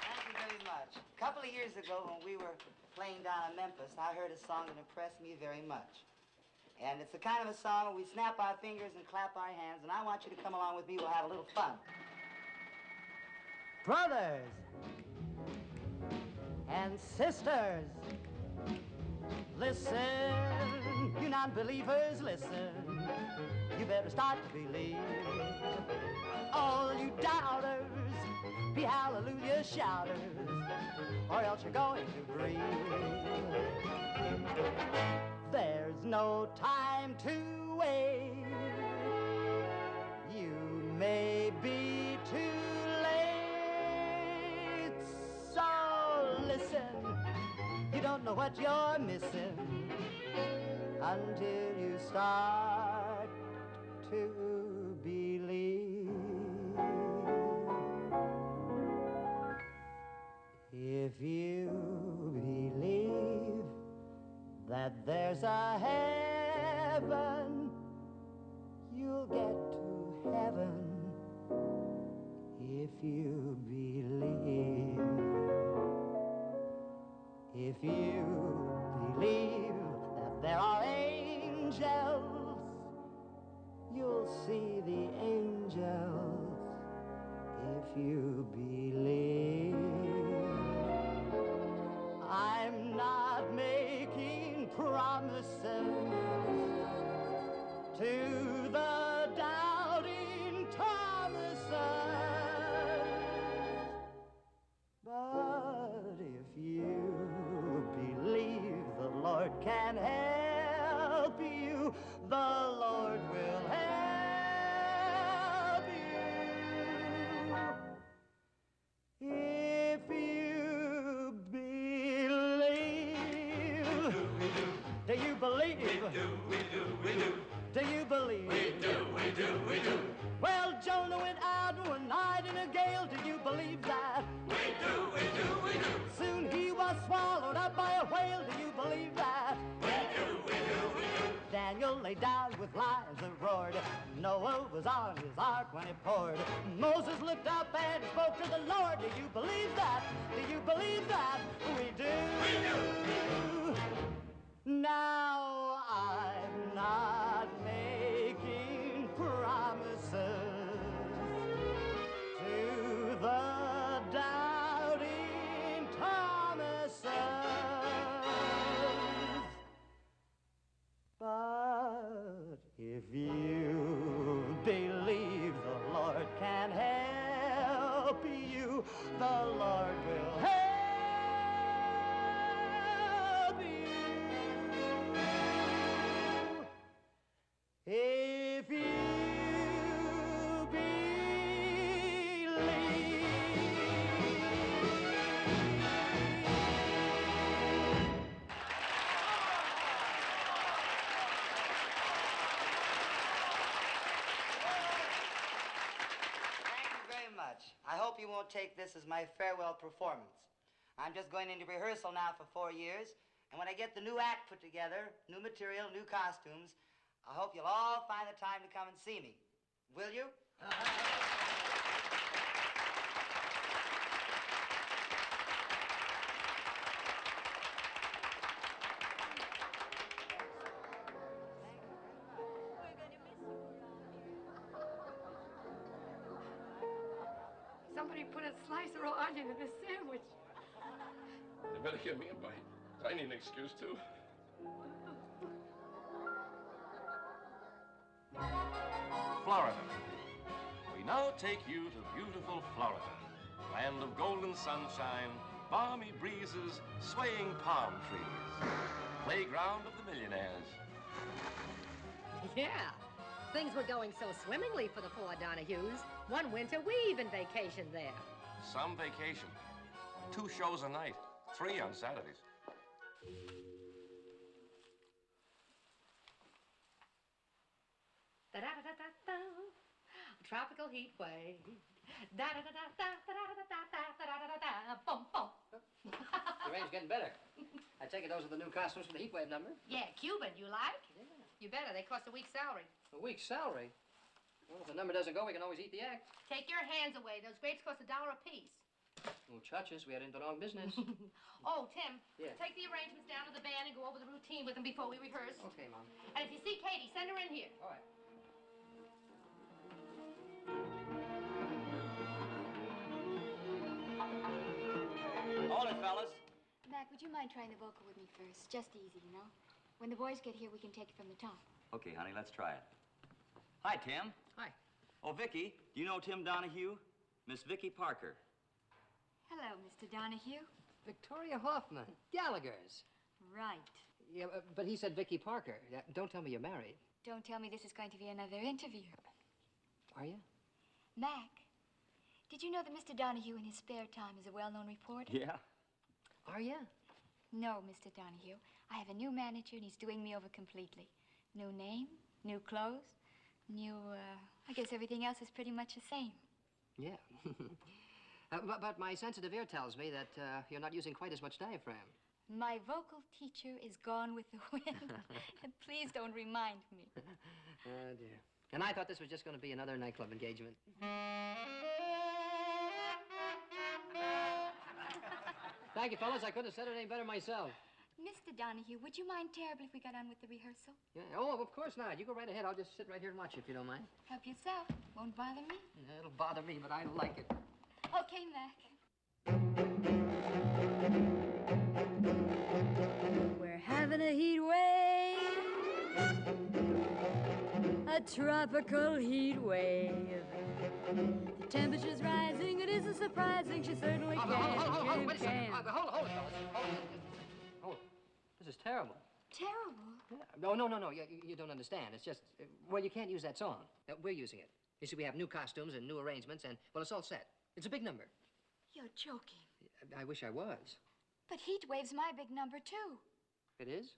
Speaker 13: Thank you very much. A couple of years ago, when we were playing down in Memphis, I heard a song that impressed me very much. And it's the kind of a song where we snap our fingers and clap our hands, and I want you to come along with me. We'll have a little fun. Brothers and sisters, listen, you non-believers, listen. You better start to believe. All you doubters, be hallelujah shouters, or else you're going to grieve. There's no time to wait. You may be too late. So listen, you don't know what you're missing until you start to believe. If you believe that there's a heaven, you'll get to heaven. If you believe, if you believe that there are angels, you'll see the angels. If you believe, I'm not making promises to the doubting Thomases, but if you believe the Lord can help you, the Lord will help you. If you believe, do you believe? We do. Do you believe? We do. Well, Jonah went out one night in a gale. Do you believe that? We do. Soon he was swallowed up by a whale. Do you believe that? We do. Daniel lay down with lions that roared. Noah was on his ark when it poured. Moses looked up and spoke to the Lord. Do you believe that? Do you believe that? We do. Now I'm not making promises to the doubting Thomases, but if you believe the Lord can help you, the Lord will help you. If you I hope you won't take this as my farewell performance. I'm just going into rehearsal now for 4 years, and when I get the new act put together, new material, new costumes, I hope you'll all find the time to come and see me. Will you?
Speaker 12: Somebody put a slice of raw onion in this sandwich.
Speaker 4: They better give me a bite. I need an excuse, too.
Speaker 2: Florida. We now take you to beautiful Florida, land of golden sunshine, balmy breezes, swaying palm trees, playground of the millionaires.
Speaker 3: Yeah, things were going so swimmingly for the four Donahues. One winter, we even vacationed there.
Speaker 4: Some vacation. 2 shows a night, 3 on Saturdays.
Speaker 12: Da-da-da-da-da-da. Tropical heat wave. Da-da-da-da-da-da-da-da-da-da-da-da-da. Bum, bum.
Speaker 10: The rain's getting better. I take it those are the new costumes for the heat wave number?
Speaker 12: Yeah, Cuban, you like?
Speaker 10: Yeah.
Speaker 12: You better. They cost a week's salary.
Speaker 10: A week's salary? Well, if the number doesn't go, we can always eat the act.
Speaker 12: Take your hands away. Those grapes cost $1 a piece.
Speaker 10: Muchachos, we are in the wrong business.
Speaker 12: Oh, Tim,
Speaker 10: Yeah.
Speaker 12: take the arrangements down to the band and go over the routine with them before we rehearse.
Speaker 10: Okay, Mom.
Speaker 12: And if you see Katie, send her in here.
Speaker 10: All right.
Speaker 19: Hold it, fellas.
Speaker 9: Mac, would you mind trying the vocal with me first? Just easy, you know? When the boys get here, we can take it from the top.
Speaker 19: Okay, honey, let's try it. Hi, Tim.
Speaker 10: Hi.
Speaker 19: Oh, Vicky, do you know Tim Donahue? Miss Vicky Parker.
Speaker 9: Hello, Mr. Donahue.
Speaker 10: Victoria Hoffman, Gallagher's.
Speaker 9: Right.
Speaker 10: Yeah, but he said Vicky Parker. Don't tell me you're married.
Speaker 9: Don't tell me this is going to be another interview.
Speaker 10: Are you?
Speaker 9: Mac, did you know that Mr. Donahue in his spare time is a well-known reporter?
Speaker 19: Yeah.
Speaker 10: Are you?
Speaker 9: No, Mr. Donahue. I have a new manager, and he's doing me over completely. New name, new clothes, new, I guess everything else is pretty much the same.
Speaker 10: Yeah. But my sensitive ear tells me that you're not using quite as much diaphragm.
Speaker 9: My vocal teacher is gone with the wind. And please don't remind me.
Speaker 10: Oh, dear. And I thought this was just going to be another nightclub engagement. Thank you, fellas. I couldn't have said it any better myself.
Speaker 9: Mr. Donahue, would you mind terribly if we got on with the rehearsal?
Speaker 10: Yeah. Oh, of course not. You go right ahead. I'll just sit right here and watch you if you don't mind.
Speaker 9: Help yourself. Won't bother me.
Speaker 10: Yeah, it'll bother me, but I like it.
Speaker 9: Okay, Mac.
Speaker 15: We're having a heat wave, a tropical heat wave. The temperature's rising, it isn't surprising, she certainly can.
Speaker 10: Hold, wait a second. Hold it, fellas. Hold it. This is terrible.
Speaker 9: Terrible?
Speaker 10: Yeah. No. You don't understand. It's just, well, you can't use that song. We're using it. You see, we have new costumes and new arrangements, and, well, it's all set. It's a big number.
Speaker 9: You're joking.
Speaker 10: I wish I was.
Speaker 9: But heat wave's my big number, too.
Speaker 10: It is?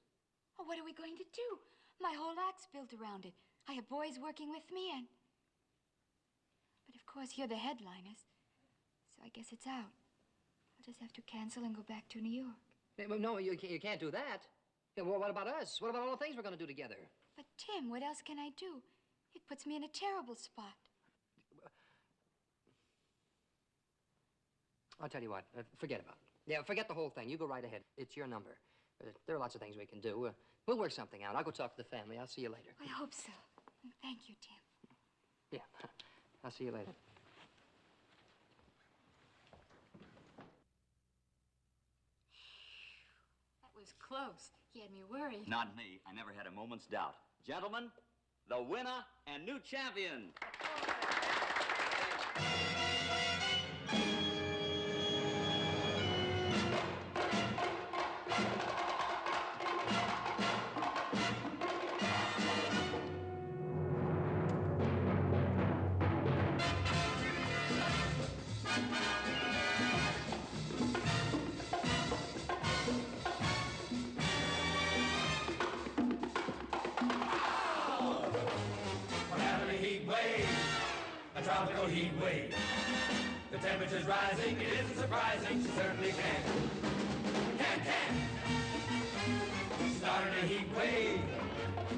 Speaker 9: Well, what are we going to do? My whole act's built around it. I have boys working with me, and... But, of course, you're the headliners. So I guess it's out. I'll just have to cancel and go back to New York.
Speaker 10: No, you can't do that. Yeah, well, what about us? What about all the things we're going to do together?
Speaker 9: But, Tim, what else can I do? It puts me in a terrible spot.
Speaker 10: I'll tell you what, forget about it. Yeah, forget the whole thing. You go right ahead. It's your number. There are lots of things we can do. We'll work something out. I'll go talk to the family. I'll see you later.
Speaker 9: I hope so. Thank you, Tim.
Speaker 10: Yeah, I'll see you later.
Speaker 9: That was close. He had me worried.
Speaker 19: Not me. I never had a moment's doubt. Gentlemen, the winner and new champion.
Speaker 1: Tropical heat wave. The temperature's rising, it isn't surprising, she certainly can. She started a heat wave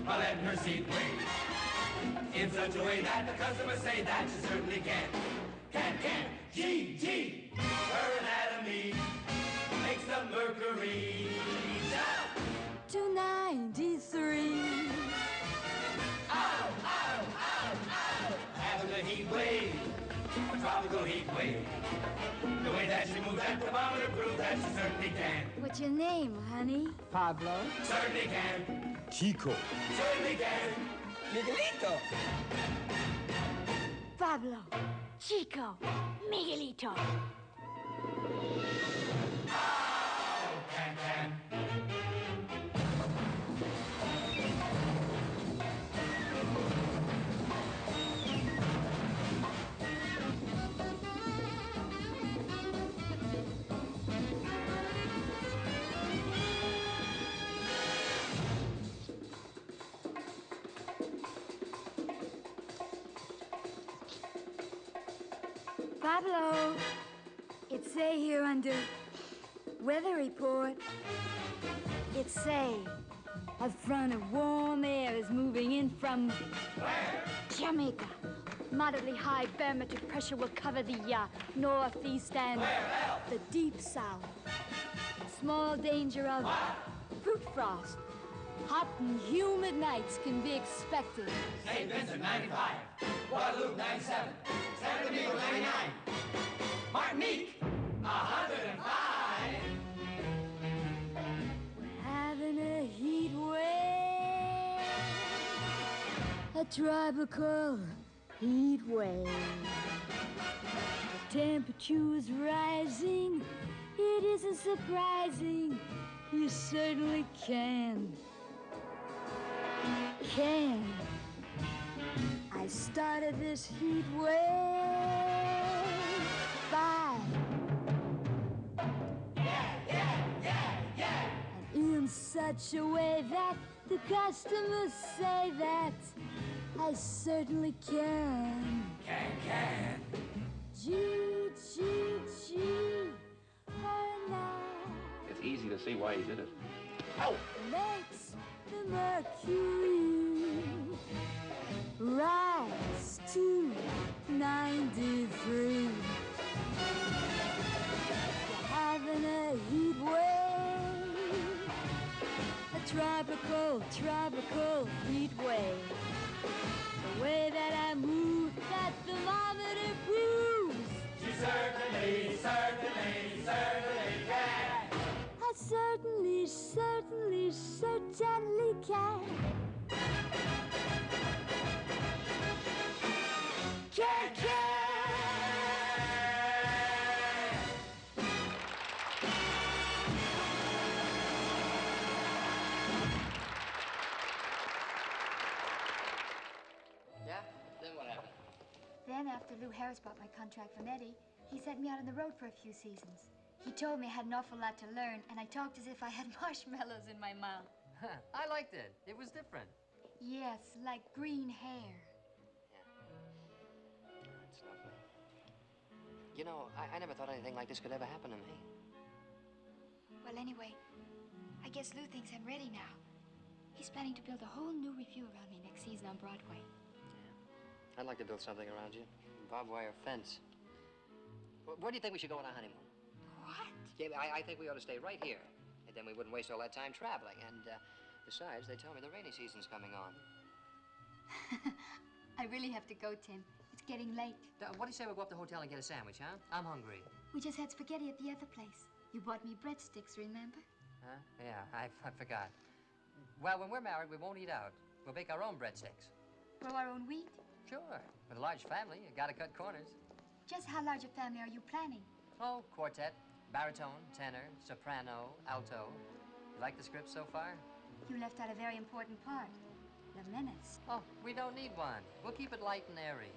Speaker 1: by letting her seat wave in such a way that the customers say that she certainly can. G. Her anatomy makes the mercury jump.
Speaker 15: 293.
Speaker 1: Having a heat wave, a tropical heat wave. The way that she moves that thermometer proves that she certainly can.
Speaker 15: What's your name, honey?
Speaker 7: Pablo.
Speaker 1: Certainly can.
Speaker 20: Chico.
Speaker 1: Certainly can.
Speaker 20: Miguelito.
Speaker 6: Pablo, Chico, Miguelito.
Speaker 1: Oh, can.
Speaker 15: Pablo, it's say here under weather report. It's say a front of warm air is moving in from where? Jamaica. Moderately high barometric pressure will cover the northeast and the deep south. Small danger of fruit frost. Hot and humid nights can be expected.
Speaker 1: St. Vincent, 95. Guadeloupe, 97. San Domingo, 99. Martinique, 105.
Speaker 15: We're having a heat wave. A tropical heat wave. The temperature is rising. It isn't surprising. You certainly can. I started this heat wave by and in such a way that the customers say that I certainly can.
Speaker 1: Can.
Speaker 15: Gee, hurry now.
Speaker 4: It's easy to see why he did it.
Speaker 15: Makes the mercury rise to 93. You're having a heat wave, a tropical heat wave. The way that I move, that thermometer proves.
Speaker 1: She certainly can.
Speaker 15: I certainly can. Can.
Speaker 10: Yeah? Then what happened?
Speaker 9: Then, after Lou Harris bought my contract from Eddie, he sent me out on the road for a few seasons. He told me I had an awful lot to learn, and I talked as if I had marshmallows in my mouth.
Speaker 10: I liked it. It was different.
Speaker 9: Yes, like green hair.
Speaker 10: That's lovely. You know, I never thought anything like this could ever happen to me.
Speaker 9: Well, anyway, I guess Lou thinks I'm ready now. He's planning to build a whole new revue around me next season on Broadway.
Speaker 10: Yeah. I'd like to build something around you. Barbed wire fence. Where do you think we should go on our honeymoon?
Speaker 9: What?
Speaker 10: Yeah, I think we ought to stay right here. And then we wouldn't waste all that time traveling. And besides, they tell me the rainy season's coming on.
Speaker 9: I really have to go, Tim. It's getting late.
Speaker 10: What do you say we go up to the hotel and get a sandwich, huh? I'm hungry.
Speaker 9: We just had spaghetti at the other place. You bought me breadsticks, remember?
Speaker 10: Huh? Yeah, I forgot. Well, when we're married, we won't eat out. We'll bake our own breadsticks.
Speaker 9: Grow our own wheat?
Speaker 10: Sure. With a large family, you gotta cut corners.
Speaker 9: Just how large a family are you planning?
Speaker 10: Oh, quartet, baritone, tenor, soprano, alto. You like the script so far?
Speaker 9: You left out a very important part. The menace.
Speaker 10: Oh, we don't need one. We'll keep it light and airy.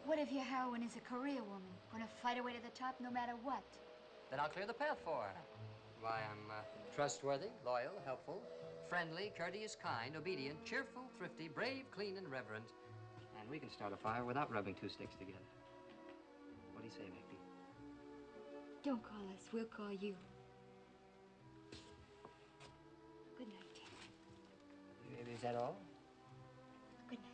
Speaker 9: What if your heroine is a career woman, gonna fight her way to the top no matter what?
Speaker 10: Then I'll clear the path for her. Why, I'm trustworthy, loyal, helpful, friendly, courteous, kind, obedient, cheerful, thrifty, brave, clean, and reverent. And we can start a fire without rubbing two sticks together. What do you say, Mickey?
Speaker 9: Don't call us, we'll call you. Good night, Tim.
Speaker 10: Is that all?
Speaker 9: Good night.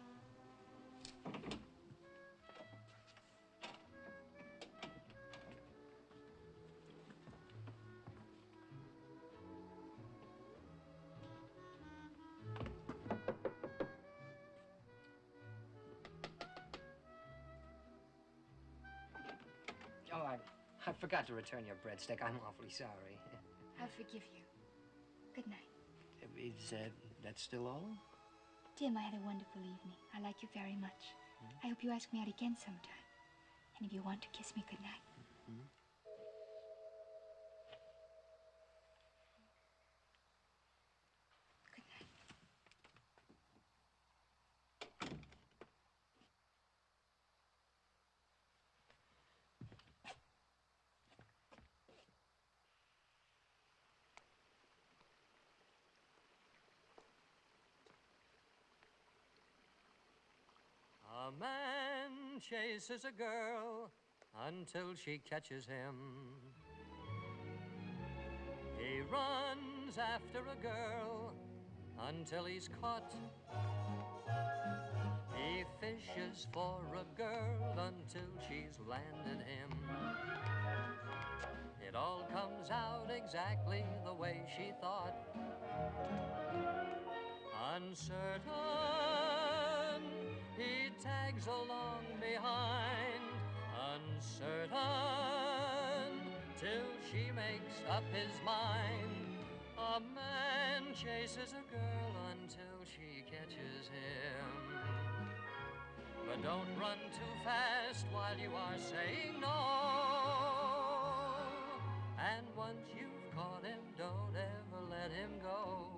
Speaker 10: Oh, I forgot to return your breadstick. I'm awfully sorry.
Speaker 9: I forgive you. Good night.
Speaker 10: Is that still all?
Speaker 9: Tim, I had a wonderful evening. I like you very much. I hope you ask me out again sometime. And if you want to kiss me, good night. Good night.
Speaker 8: A man chases a girl until she catches him. He runs after a girl until he's caught. He fishes for a girl until she's landed him. It all comes out exactly the way she thought. Uncertain, he tags along behind. Uncertain, till she makes up his mind. A man chases a girl until she catches him. But don't run too fast while you are saying no. And once you've caught him, don't ever let him go.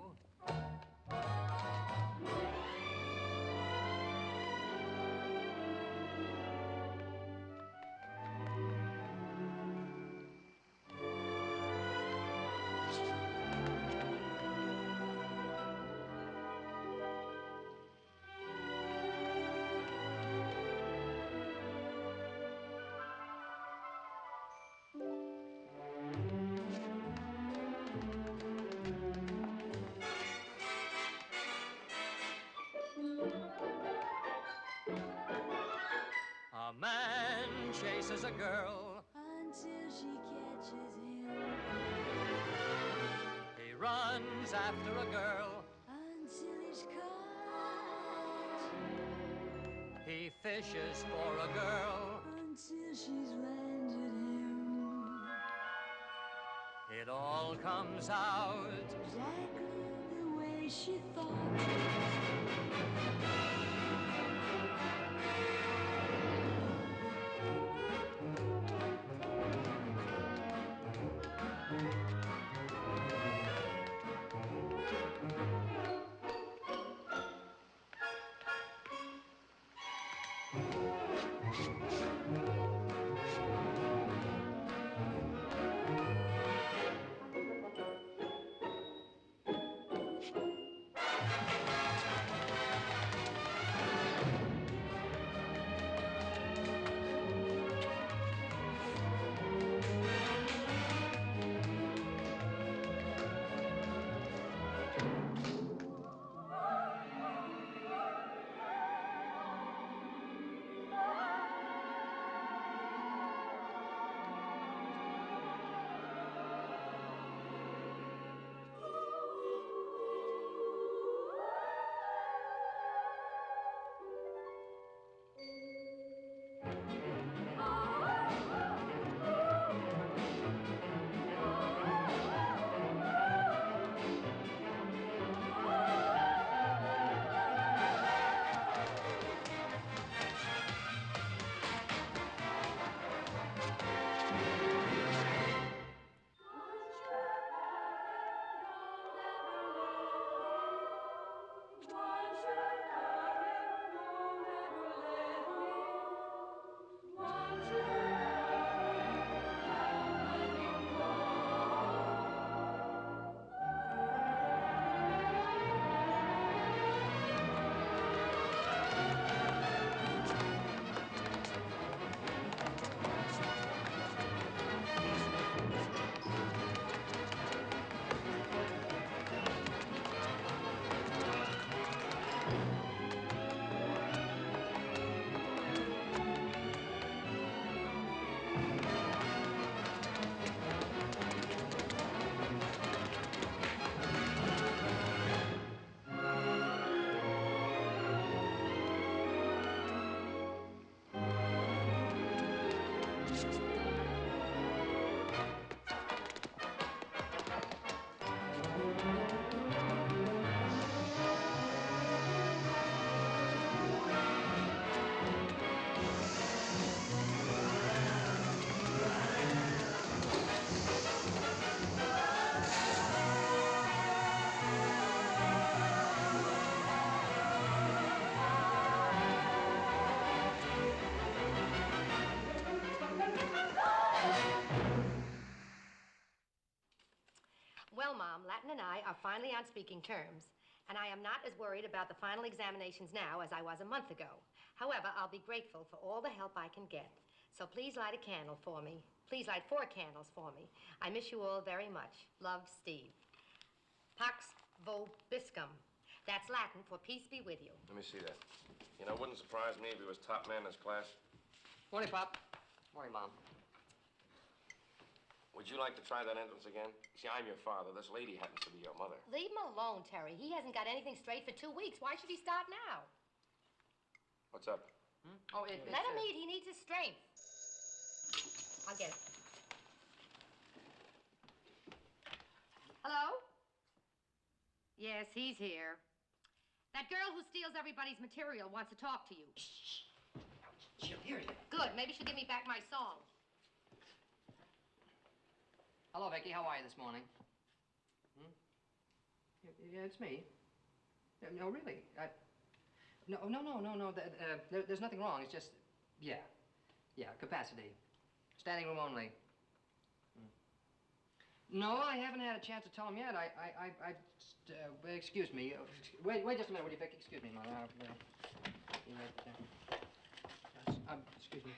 Speaker 8: A man chases a girl
Speaker 15: until she catches him.
Speaker 8: He runs after a girl
Speaker 15: Until he's caught.
Speaker 8: He fishes for a girl
Speaker 15: Until she's landed him.
Speaker 8: It all comes out
Speaker 15: exactly the way she thought.
Speaker 12: Well, Mom, Latin and I are finally on speaking terms, and I am not as worried about the final examinations now as I was a month ago. However, I'll be grateful for all the help I can get. So please light a candle for me. Please light 4 candles for me. I miss you all very much. Love, Steve. Pax vobiscum. That's Latin for peace be with you.
Speaker 4: Let me see that. You know, it wouldn't surprise me if he was top man in his class.
Speaker 10: Morning, Pop. Morning, Mom.
Speaker 4: Would you like to try that entrance again? See, I'm your father. This lady happens to be your mother.
Speaker 12: Leave him alone, Terry. He hasn't got anything straight for 2 weeks. Why should he start now?
Speaker 4: What's up?
Speaker 10: Oh,
Speaker 12: Let him eat. He needs his strength. I'll get it. Hello? Yes, he's here. That girl who steals everybody's material wants to talk to you.
Speaker 10: Shh. She'll hear you.
Speaker 12: Good. Maybe she'll give me back my song.
Speaker 10: Hello, Vicky. How are you this morning? Yeah, it's me. No, really. No. There's nothing wrong. It's just, yeah, capacity. Standing room only. No, I haven't had a chance to tell him yet. Excuse me. Wait just a minute, will you, Vicky? Excuse me, Mother. Excuse me.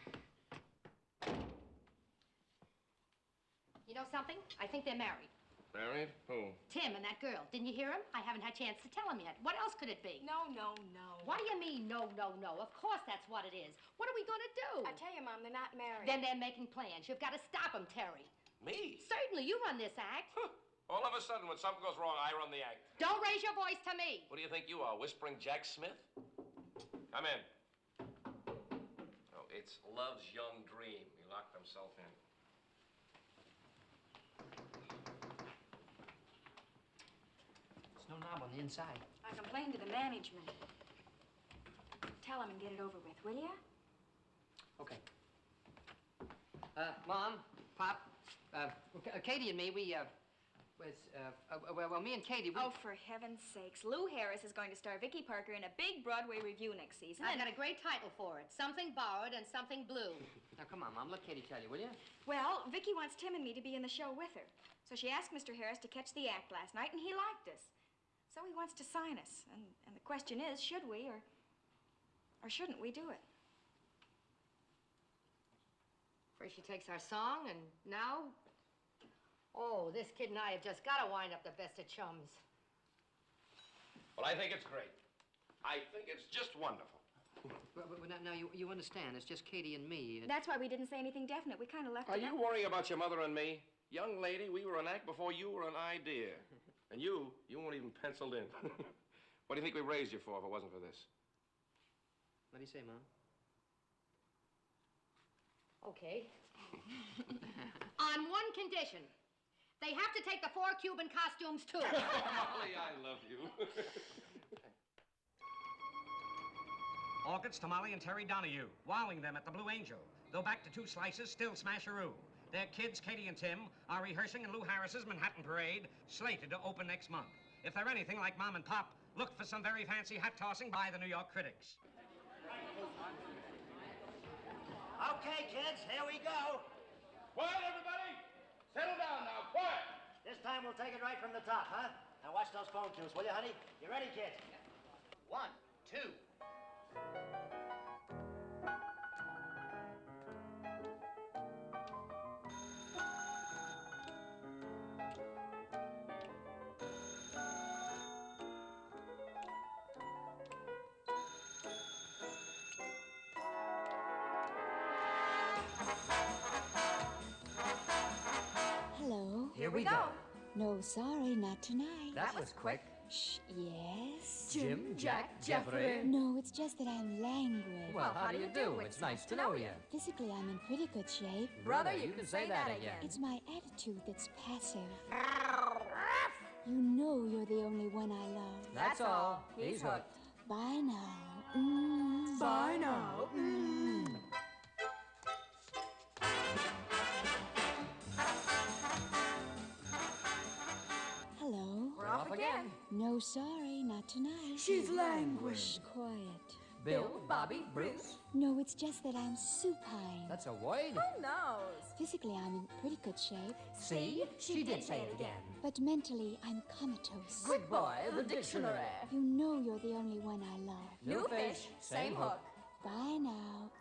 Speaker 12: You know something? I think they're married.
Speaker 4: Married? Who?
Speaker 12: Tim and that girl. Didn't you hear him? I haven't had a chance to tell him yet. What else could it be?
Speaker 20: No.
Speaker 12: What do you mean, no? Of course that's what it is. What are we going to do?
Speaker 20: I tell you, Mom, they're not married.
Speaker 12: Then they're making plans. You've got to stop them, Terry.
Speaker 4: Me?
Speaker 12: Certainly. You run this act.
Speaker 4: All of a sudden, when something goes wrong, I run the act.
Speaker 12: Don't raise your voice to me.
Speaker 4: What do you think you are, Whispering Jack Smith? Come in. Oh, it's Love's young dream. He locked himself in.
Speaker 10: There's no knob on the inside.
Speaker 20: I complained to the management. Tell them and get it over with, will ya?
Speaker 10: Okay. Mom, Pop, Katie and me, me and Katie, we...
Speaker 20: Oh, for heaven's sakes. Lou Harris is going to star Vicky Parker in a big Broadway review next season.
Speaker 12: I've got a great title for it. Something Borrowed and Something Blue.
Speaker 10: Now, come on, Mom. Let Katie tell you, will you?
Speaker 20: Well, Vicky wants Tim and me to be in the show with her. So she asked Mr. Harris to catch the act last night, and he liked us. So he wants to sign us. And the question is, should we or shouldn't we do it?
Speaker 12: First she takes our song, and now... Oh, this kid and I have just got to wind up the best of chums.
Speaker 4: Well, I think it's great. I think it's just wonderful.
Speaker 10: But now you understand, it's just Katie and me.
Speaker 20: That's why we didn't say anything definite. We kind of left it
Speaker 4: Are you worrying about your mother and me? Young lady, we were an act before you were an idea. And you weren't even penciled in. What do you think we raised you for if it wasn't for this?
Speaker 10: What do you say, Mom?
Speaker 12: Okay. On one condition. They have to take the 4 Cuban costumes, too.
Speaker 4: Molly, I love you.
Speaker 21: Orchids to Molly and Terry Donahue, wowing them at the Blue Angel. Though back to 2 slices, still smasheroo. Their kids, Katie and Tim, are rehearsing in Lou Harris's Manhattan Parade, slated to open next month. If they're anything like Mom and Pop, look for some very fancy hat-tossing by the New York critics.
Speaker 22: Okay, kids, here we go.
Speaker 4: Quiet, everybody! Settle down now, quiet!
Speaker 22: This time we'll take it right from the top, huh? Now watch those phone cues, will you, honey? You ready, kids? 1, 2.
Speaker 15: Hello.
Speaker 21: Here we go.
Speaker 15: No, sorry, not tonight.
Speaker 21: That was quick.
Speaker 15: Shh, yes?
Speaker 21: Jim, Jack, Jeffrey.
Speaker 15: No, it's just that I'm languid.
Speaker 21: Well, how do you do? It's nice to know you.
Speaker 15: Physically, I'm in pretty good shape.
Speaker 21: Brother, you can say that again.
Speaker 15: It's my attitude that's passive. You know you're the only one I love.
Speaker 21: That's all. He's hooked.
Speaker 15: Bye now.
Speaker 21: Bye now.
Speaker 15: Hello.
Speaker 21: We're off again.
Speaker 15: No, sorry, not tonight.
Speaker 21: She's languid.
Speaker 15: Shh, quiet.
Speaker 21: Bill, Bobby, Bruce.
Speaker 15: No, it's just that I'm supine.
Speaker 21: That's a word.
Speaker 20: Who knows?
Speaker 15: Physically, I'm in pretty good shape.
Speaker 21: See? She did say it again.
Speaker 15: But mentally, I'm comatose.
Speaker 21: Good boy, the dictionary.
Speaker 15: You know you're the only one I love.
Speaker 21: New fish, same hook.
Speaker 15: Bye now.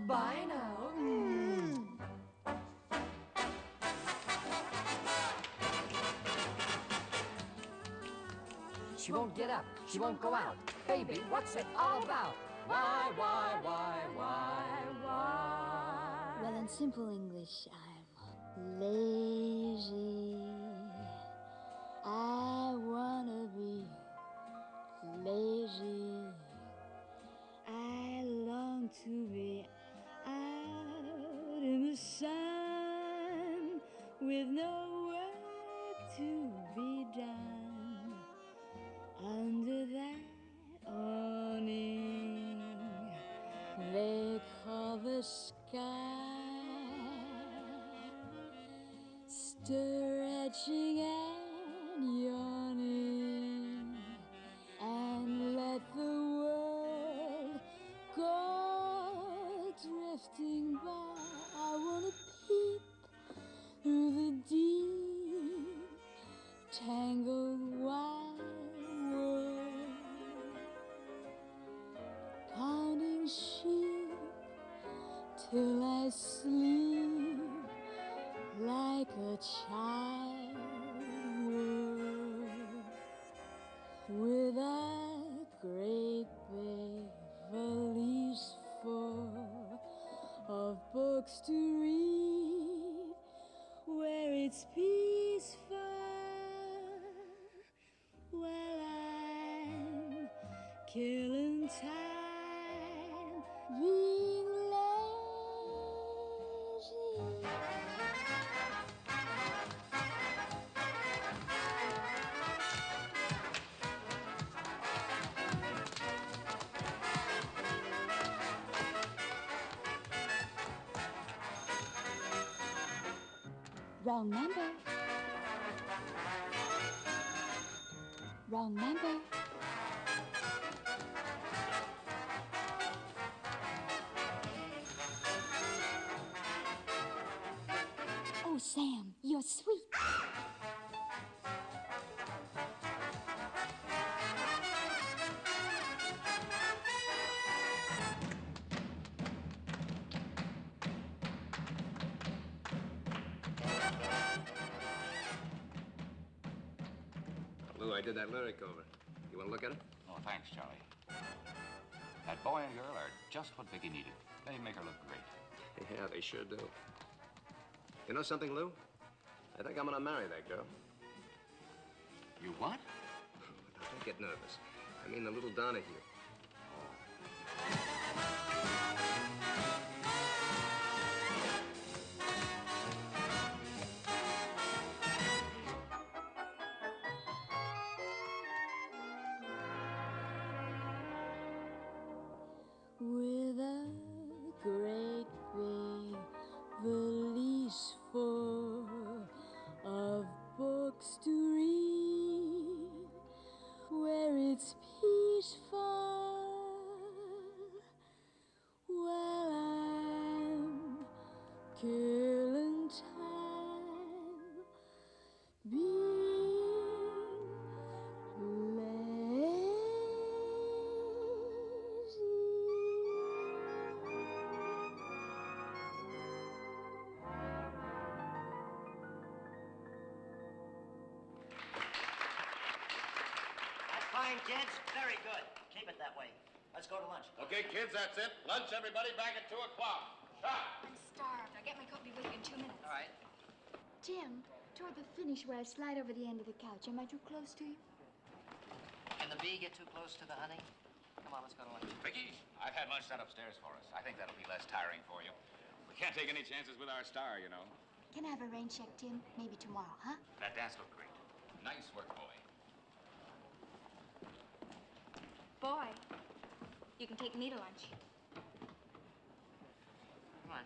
Speaker 3: Bye now.
Speaker 11: She won't get up. She won't go out. Baby, what's it all about? Why?
Speaker 15: Well, in simple English, I'm lazy. I wanna be lazy. I long to be out in the sun with no work to be done under that awning they call the sky, stretching and yawning, and let the world go drifting by. I wanna peep through the deep, tangled wide world, counting sheep till I sleep like a child would, with a great big valise full of books to read, where it's peaceful while I'm killing time being lazy. Wrong number. Wrong number. Oh, Sam, you're sweet.
Speaker 4: Lou, I did that lyric over. You want to look at it?
Speaker 17: Oh, thanks, Charlie. That boy and girl are just what Vicky needed. They make her look great.
Speaker 4: Yeah, they sure do. You know something, Lou? I think I'm gonna marry that girl.
Speaker 17: You what?
Speaker 4: Don't get nervous. I mean the little Donahue.
Speaker 15: With a great big valise full of books to read, where it's peaceful while I'm killing time being lazy.
Speaker 22: That's fine, kids. Very good. Keep it that way. Let's go to lunch.
Speaker 4: Okay, kids, that's it. Lunch, everybody, back at 2 o'clock. Sharp.
Speaker 9: I'm starved. I'll get my coat and be with you in 2 minutes.
Speaker 22: All right.
Speaker 9: Jim, toward the finish where I slide over the end of the couch, am I too close to you?
Speaker 22: Can the bee get too close to the honey? Come on, let's go to lunch.
Speaker 17: Vicky, I've had lunch done upstairs for us. I think that'll be less tiring for you. We can't take any chances with our star, you know.
Speaker 9: Can I have a rain check, Tim? Maybe tomorrow, huh?
Speaker 17: That dance looked great. Nice work, boy.
Speaker 20: Boy, you can take me to lunch.
Speaker 22: Come on.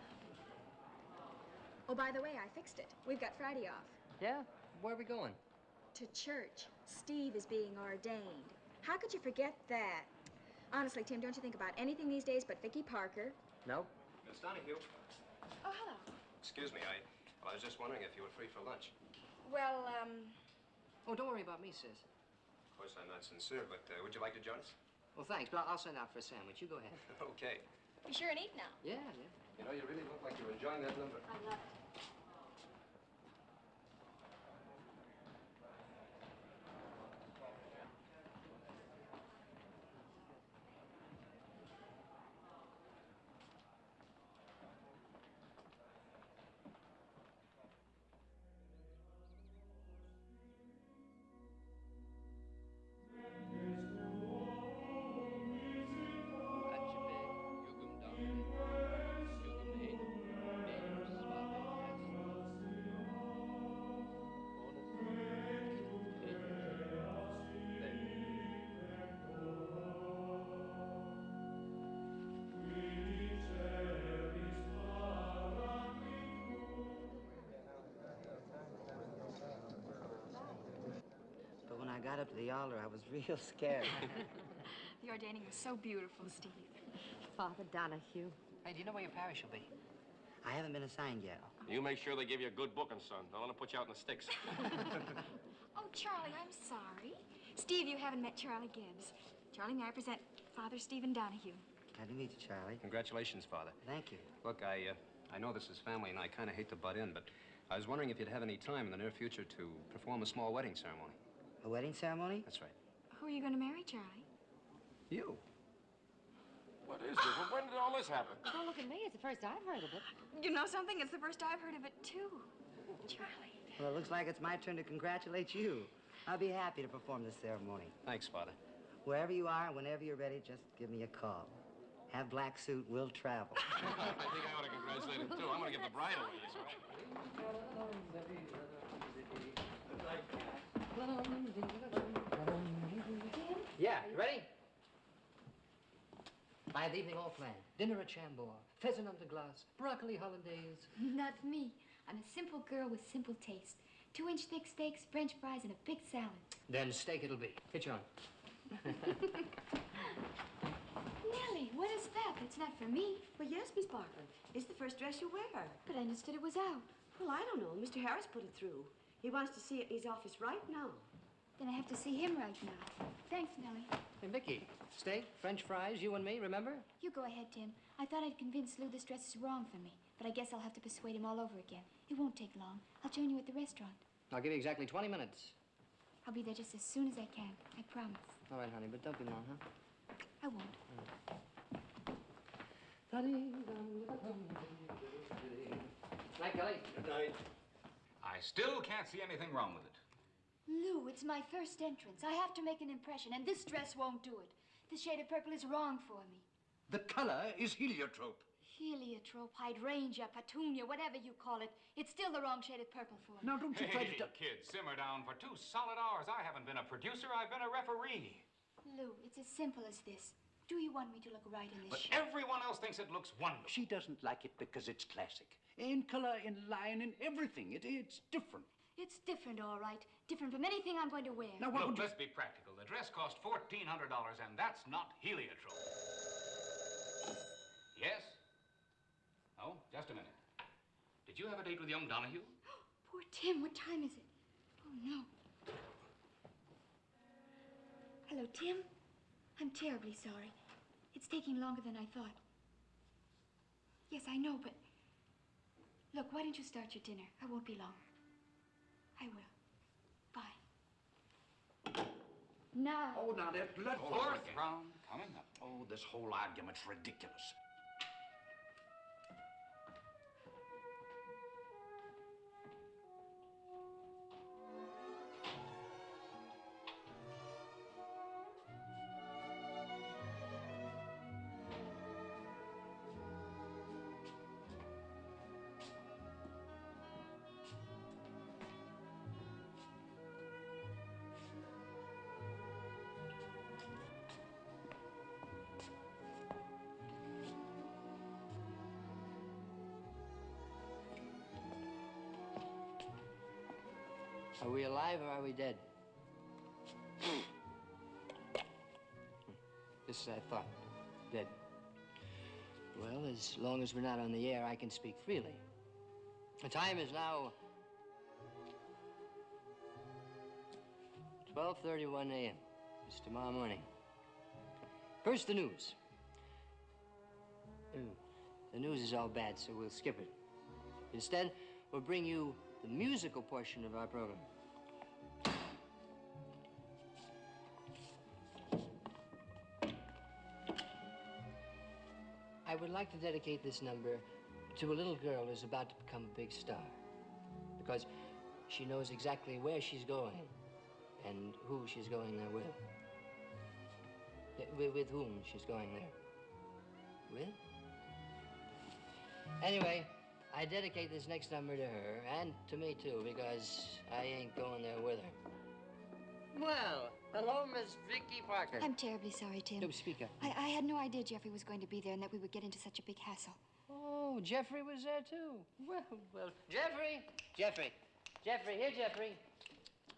Speaker 20: Oh, by the way, I fixed it. We've got Friday off.
Speaker 18: Yeah? Where are we going?
Speaker 20: To church. Steve is being ordained. How could you forget that? Honestly, Tim, don't you think about anything these days but Vicky Parker?
Speaker 18: Nope.
Speaker 4: Miss Donahue.
Speaker 20: Oh, hello.
Speaker 4: Excuse me, I was just wondering if you were free for lunch.
Speaker 20: Well,
Speaker 18: Oh, don't worry about me, sis.
Speaker 4: Of course, I'm not sincere, but would you like to join us?
Speaker 10: Well, thanks, but I'll send out for a sandwich. You go ahead.
Speaker 17: Okay.
Speaker 20: Be sure and eat now.
Speaker 10: Yeah.
Speaker 17: You know, you really look like you're enjoying that number.
Speaker 20: I love it.
Speaker 13: But when I got up to the altar, I was real scared.
Speaker 20: The ordaining was so beautiful, Steve.
Speaker 3: Father Donahue.
Speaker 10: Hey, do you know where your parish will be?
Speaker 13: I haven't been assigned yet.
Speaker 4: You make sure they give you a good booking, son. Don't let them put you out in the sticks.
Speaker 20: Oh, Charlie, I'm sorry. Steve, you haven't met Charlie Gibbs. Charlie, may I present Father Stephen Donahue?
Speaker 13: Glad to meet you, Charlie.
Speaker 5: Congratulations, Father.
Speaker 13: Thank you.
Speaker 5: Look, I know this is family, and I kind of hate to butt in, but I was wondering if you'd have any time in the near future to perform a small wedding ceremony.
Speaker 13: A wedding ceremony?
Speaker 5: That's right.
Speaker 20: Who are you going to marry, Charlie?
Speaker 5: You.
Speaker 4: What is this? Well, when did all this happen?
Speaker 3: Don't look at me. It's the first I've heard of it.
Speaker 20: You know something? It's the first I've heard of it, too. Charlie.
Speaker 13: Well, it looks like it's my turn to congratulate you. I'll be happy to perform this ceremony.
Speaker 5: Thanks, Father.
Speaker 13: Wherever you are, whenever you're ready, just give me a call. Have black suit, we'll travel.
Speaker 4: I think I ought to congratulate him, too. I'm going to give the bride away this way.
Speaker 10: Yeah, you ready? I have the evening all planned. Dinner at Chambord, pheasant under glass, broccoli hollandaise.
Speaker 9: Not me. I'm a simple girl with simple taste. 2-inch thick steaks, French fries, and a big salad.
Speaker 10: Then steak it'll be. Hitch on.
Speaker 9: Nellie, what is that? It's not for me.
Speaker 14: Well, yes, Miss Barker. It's the first dress you wear.
Speaker 9: But I understood it was out.
Speaker 14: Well, I don't know. Mr. Harris put it through. He wants to see it in his office right now.
Speaker 9: Then I have to see him right now. Thanks, Nellie.
Speaker 10: Hey, Vicky, steak, French fries, you and me, remember?
Speaker 9: You go ahead, Tim. I thought I'd convince Lou this dress is wrong for me, but I guess I'll have to persuade him all over again. It won't take long. I'll join you at the restaurant.
Speaker 10: I'll give you exactly 20 minutes.
Speaker 9: I'll be there just as soon as I can. I promise.
Speaker 10: All right, honey, but don't be long, huh?
Speaker 9: I won't.
Speaker 10: Night, Kelly.
Speaker 17: Good night. I still can't see anything wrong with it.
Speaker 9: Lou, it's my first entrance. I have to make an impression, and this dress won't do it. This shade of purple is wrong for me.
Speaker 23: The color is heliotrope.
Speaker 9: Heliotrope, hydrangea, petunia, whatever you call it. It's still the wrong shade of purple for me.
Speaker 23: Now, don't you try to...
Speaker 17: Kid, simmer down. For 2 solid hours, I haven't been a producer, I've been a referee.
Speaker 9: Lou, it's as simple as this. Do you want me to look right in this
Speaker 17: But
Speaker 9: shirt?
Speaker 17: everyone else thinks it looks wonderful.
Speaker 23: She doesn't like it because it's classic. In color, in line, in everything. It's different.
Speaker 9: It's different, all right. Different from anything I'm going to wear.
Speaker 23: Now,
Speaker 17: Look, let's be practical. The dress cost $1,400, and that's not heliotrope. Yes? Oh, just a minute. Did you have a date with young Donahue?
Speaker 9: Poor Tim, what time is it? Oh, no. Hello, Tim. I'm terribly sorry. It's taking longer than I thought. Yes, I know, but... Look, why don't you start your dinner? I won't be long. I will. Bye. Now.
Speaker 23: Oh, now, let's...
Speaker 17: Fourth round coming up.
Speaker 23: Oh, this whole argument's ridiculous.
Speaker 10: Are we alive or are we dead? Just as I thought. Dead. Well, as long as we're not on the air, I can speak freely. The time is now 12:31 a.m. It's tomorrow morning. First, the news. The news is all bad, so we'll skip it. Instead, we'll bring you the musical portion of our program. I would like to dedicate this number to a little girl who's about to become a big star. Because she knows exactly where she's going and who she's going there with. With whom she's going there. With? Anyway, I dedicate this next number to her, and to me, too, because I ain't going there with her. Well, hello, Miss Vicky Parker.
Speaker 9: I'm terribly sorry, Tim.
Speaker 10: No, speak up.
Speaker 9: I had no idea Jeffrey was going to be there and that we would get into such a big hassle.
Speaker 10: Oh, Jeffrey was there, too. Well, Jeffrey! Jeffrey! Jeffrey, here, Jeffrey.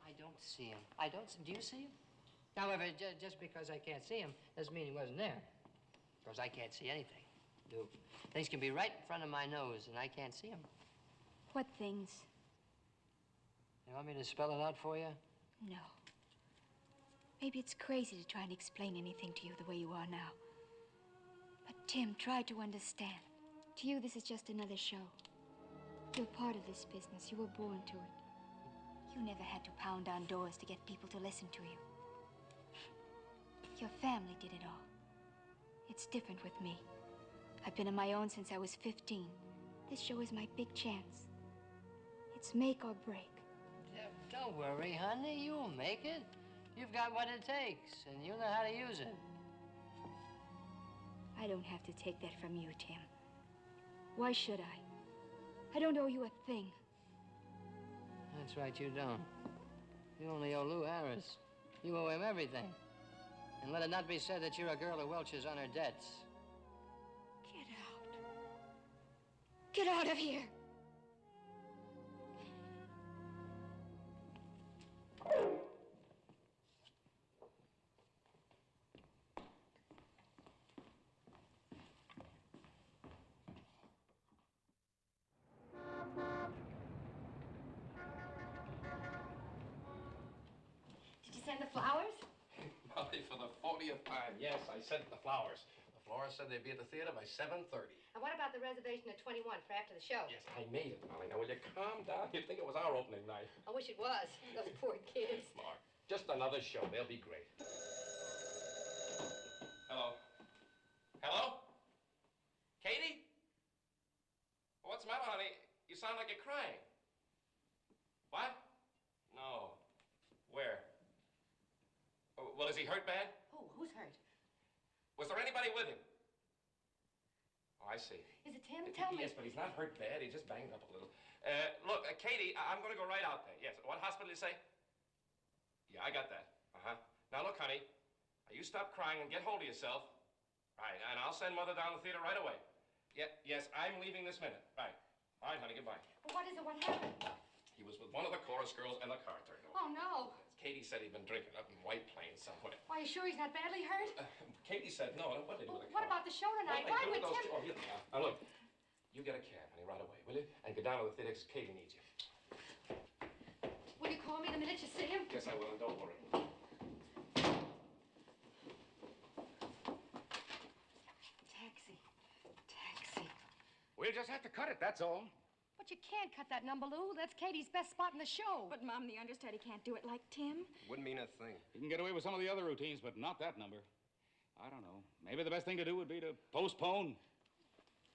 Speaker 10: I don't see him. Do you see him? However, just because I can't see him doesn't mean he wasn't there. Because I can't see anything. Things can be right in front of my nose, and I can't see them.
Speaker 9: What things?
Speaker 10: You want me to spell it out for you?
Speaker 9: No. Maybe it's crazy to try and explain anything to you the way you are now. But, Tim, try to understand. To you, this is just another show. You're part of this business. You were born to it. You never had to pound on doors to get people to listen to you. Your family did it all. It's different with me. I've been on my own since I was 15. This show is my big chance. It's make or break.
Speaker 10: Don't worry, honey. You'll make it. You've got what it takes, and you know how to use it.
Speaker 9: I don't have to take that from you, Tim. Why should I? I don't owe you a thing.
Speaker 10: That's right, you don't. You only owe Lou Harris. You owe him everything. And let it not be said that you're a girl who welches on her debts.
Speaker 9: Get out of here!
Speaker 12: Did you send the flowers?
Speaker 4: Molly, for the 40th time, yes, I sent the flowers. The florist said they'd be at the theater by 7:30.
Speaker 12: And what about the reservation at 21 for after the show?
Speaker 4: Yes, I made it, Molly. Now, will you calm down? You'd think it was our opening night.
Speaker 12: I wish it was. Those poor kids.
Speaker 4: Mark, just another show. They'll be great. Hello? Hello? Katie? What's the matter, honey? You sound like you're crying. What? No. Where? Oh, well, is he hurt bad?
Speaker 12: Oh, who's hurt?
Speaker 4: Was there anybody with him? Oh, I see.
Speaker 12: Is it Tim? Tell me.
Speaker 4: Yes, but he's not hurt bad. He just banged up a little. Look, Katie, I'm going to go right out there. Yes. What hospital did you say? Yeah, I got that. Uh-huh. Now, look, honey. You stop crying and get hold of yourself. Right, and I'll send Mother down to the theater right away. Yeah, yes, I'm leaving this minute. Right. All right, honey, goodbye.
Speaker 12: Well, what is it? What happened?
Speaker 4: He was with one of the chorus girls and the car turned over.
Speaker 12: Oh, no.
Speaker 4: Katie said he'd been drinking up in White Plains somewhere.
Speaker 12: Are you sure he's not badly hurt?
Speaker 4: Katie said no. What did they do with the car?
Speaker 12: What about the show tonight? Why would Tim...
Speaker 4: Oh, here they are. Now, look. You get a cab, honey, right away, will you? And go down to the theater because Katie needs you.
Speaker 12: Will you call me the minute you see him?
Speaker 4: Yes, I will, and don't worry.
Speaker 12: Taxi. Taxi.
Speaker 17: We'll just have to cut it, that's all.
Speaker 12: But you can't cut that number, Lou. That's Katie's best spot in the show.
Speaker 20: But, Mom, the understudy can't do it like Tim.
Speaker 5: Wouldn't mean a thing.
Speaker 17: You can get away with some of the other routines, but not that number. I don't know. Maybe the best thing to do would be to postpone.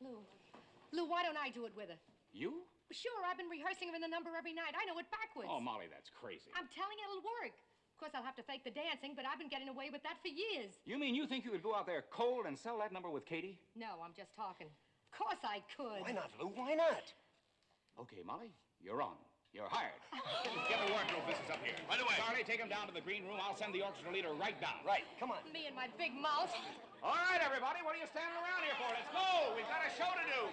Speaker 12: Lou, why don't I do it with her?
Speaker 17: You?
Speaker 12: Sure, I've been rehearsing her in the number every night. I know it backwards.
Speaker 17: Oh, Molly, that's crazy.
Speaker 12: I'm telling you, it'll work. Of course, I'll have to fake the dancing, but I've been getting away with that for years.
Speaker 17: You mean you think you could go out there cold and sell that number with Katie?
Speaker 12: No, I'm just talking. Of course I could.
Speaker 17: Why not, Lou? Why not? Okay, Molly, you're on. You're hired. Get the wardrobe business up here. Right away. Charlie, take him down to the green room. I'll send the orchestra leader right down.
Speaker 5: Right, come on.
Speaker 12: Me and my big mouth.
Speaker 17: All right, everybody, what are you standing around here for? Let's go. We've got a show to do.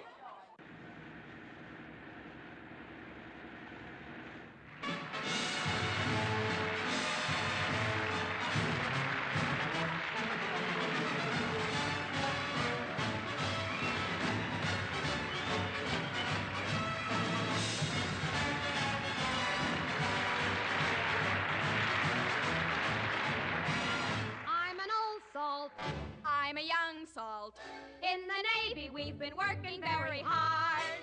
Speaker 3: I'm an old salt.
Speaker 2: I'm a young salt. In the Navy, we've been working very hard.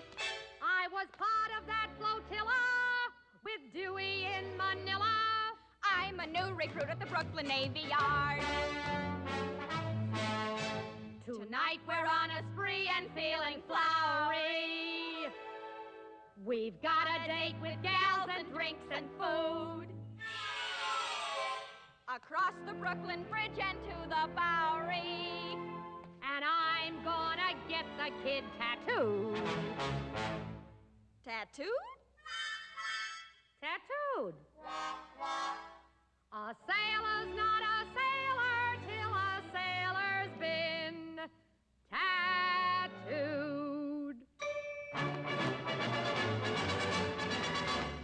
Speaker 3: I was part of that flotilla with Dewey in Manila.
Speaker 2: I'm a new recruit at the Brooklyn Navy Yard. Tonight we're on a spree and feeling flowery.
Speaker 3: We've got a date with gals and drinks and food.
Speaker 2: Across the Brooklyn Bridge and to the Bowery.
Speaker 3: And I'm gonna get the kid tattooed.
Speaker 2: Tattooed?
Speaker 3: Tattooed. A sailor's not a sailor till a sailor's been tattooed.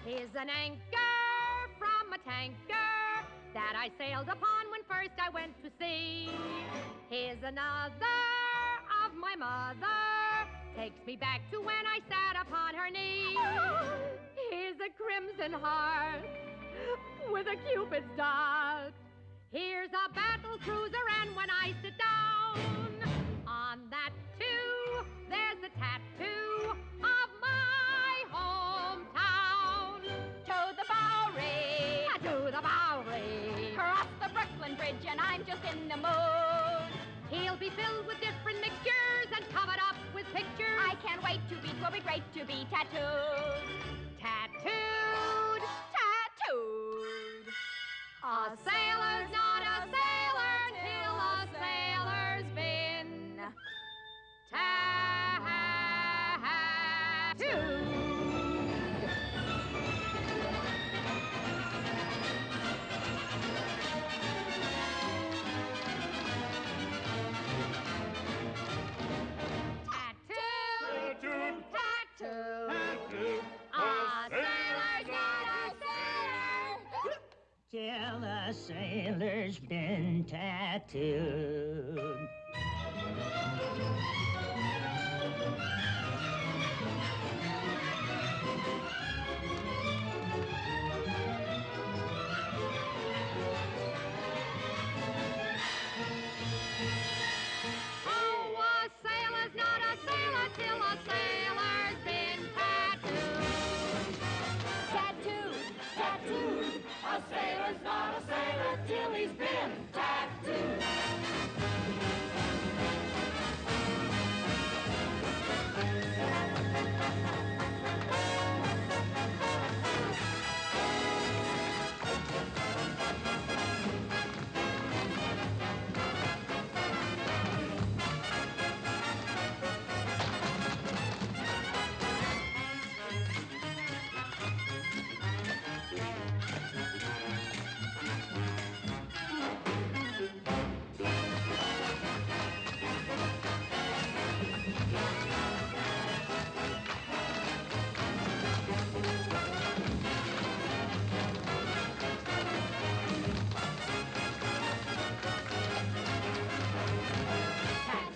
Speaker 3: Here's an anchor from a tanker that I sailed upon when first I went to sea. Here's another of my mother, takes me back to when I sat upon her knee. Here's a crimson heart with a Cupid's dart. Here's a battle cruiser, and when I sit down on that too, there's a tattoo of my hometown.
Speaker 2: To the Bowery.
Speaker 3: To the Bowery.
Speaker 2: Cross the Brooklyn Bridge and I'm just in the mood.
Speaker 3: He'll be filled with different mixtures and covered up with pictures.
Speaker 2: I can't wait to be, 'twill be great to be tattooed.
Speaker 3: Tattooed.
Speaker 2: Tattooed.
Speaker 3: A sailor's not a sailor till a sailor's been tattooed.
Speaker 16: Till a sailor's been tattooed.
Speaker 3: Oh, a sailor's not a sailor till a sailor's been tattooed.
Speaker 2: Tattooed. Tattooed.
Speaker 1: A sailor's not a sailor till he's been tattooed.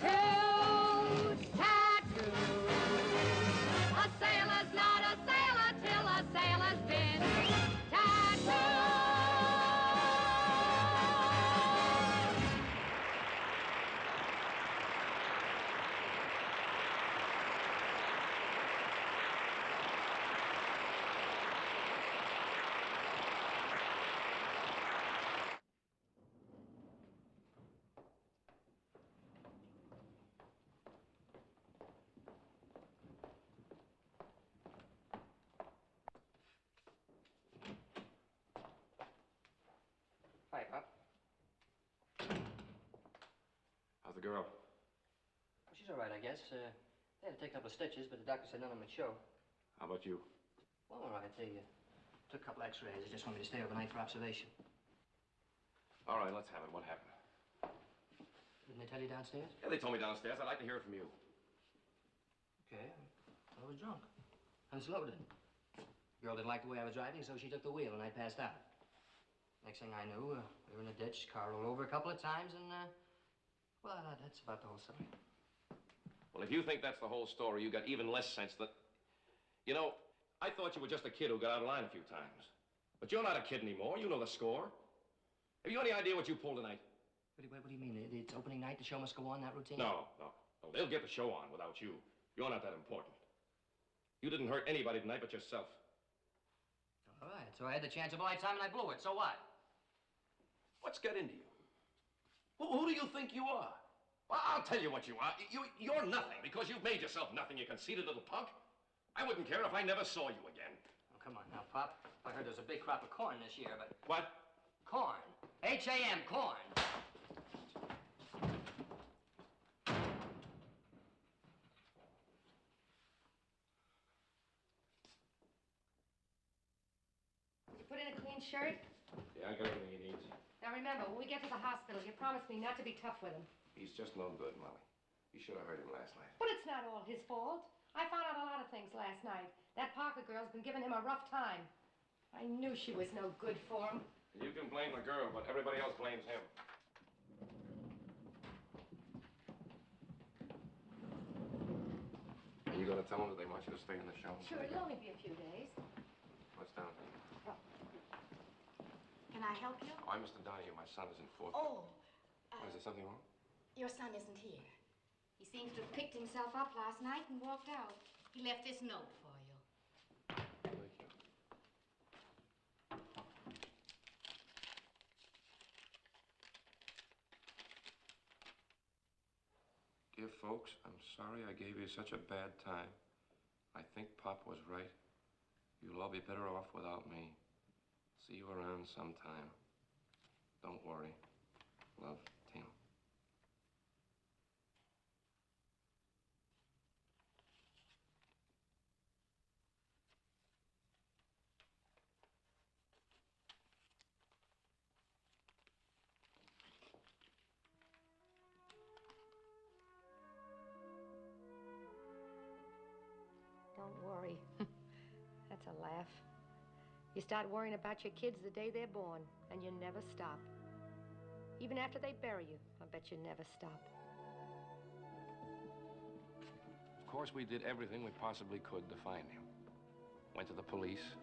Speaker 3: Tattooed, tattooed. A sailor's not a sailor till a sailor's been tattooed.
Speaker 10: Hi, Pop.
Speaker 4: How's the girl?
Speaker 10: Well, she's all right, I guess. They had to take a couple of stitches, but the doctor said none of them would show.
Speaker 4: How about you?
Speaker 10: Well, all right. They took a couple x-rays. They just want me to stay overnight for observation.
Speaker 4: All right, let's have it. What happened?
Speaker 10: Didn't they tell you downstairs?
Speaker 4: Yeah, they told me downstairs. I'd like to hear it from you.
Speaker 10: Okay. I was drunk. Unloaded. Girl didn't like the way I was driving, so she took the wheel, and I passed out. Next thing I knew, we were in a ditch, car rolled over a couple of times, and, well, that's about the whole story.
Speaker 4: Well, if you think that's the whole story, you got even less sense than... You know, I thought you were just a kid who got out of line a few times. But you're not a kid anymore. You know the score. Have you any idea what you pulled tonight?
Speaker 10: What do you mean? It's opening night, the show must go on, that routine?
Speaker 4: No. They'll get the show on without you. You're not that important. You didn't hurt anybody tonight but yourself.
Speaker 10: All right, so I had the chance of a lifetime and I blew it. So what?
Speaker 4: What's got into you? Who do you think you are? Well, I'll tell you what you are. You're nothing because you've made yourself nothing, you conceited little punk. I wouldn't care if I never saw you again.
Speaker 10: Oh, come on now, Pop. I heard there's a big crop of corn this year, but...
Speaker 4: What?
Speaker 10: Corn. H-A-M, corn.
Speaker 12: Did you put in a clean shirt?
Speaker 4: Yeah, I got everything he needs.
Speaker 12: Now remember, when we get to the hospital, you promised me not to be tough with him.
Speaker 4: He's just no good, Molly. You should have heard him last night.
Speaker 12: But it's not all his fault. I found out a lot of things last night. That Parker girl's been giving him a rough time. I knew she was no good for him.
Speaker 4: You can blame the girl, but everybody else blames him. Are you going to tell them that they want you to stay in the show?
Speaker 12: Sure, it'll only be a few days.
Speaker 4: What's down?
Speaker 9: Can I help you?
Speaker 4: Oh, I'm Mr. Donahue. My son is in fourth.
Speaker 9: Oh.
Speaker 4: Is there something wrong?
Speaker 9: Your son isn't here. He seems to have picked himself up last night and walked out. He left this note for you.
Speaker 4: Thank you. Dear folks, I'm sorry I gave you such a bad time. I think Pop was right. You'll all be better off without me. See you around sometime. Don't worry. Love, Tim.
Speaker 12: Don't worry. That's a laugh. You start worrying about your kids the day they're born, and you never stop. Even after they bury you, I bet you never stop.
Speaker 4: Of course, we did everything we possibly could to find him. Went to the police.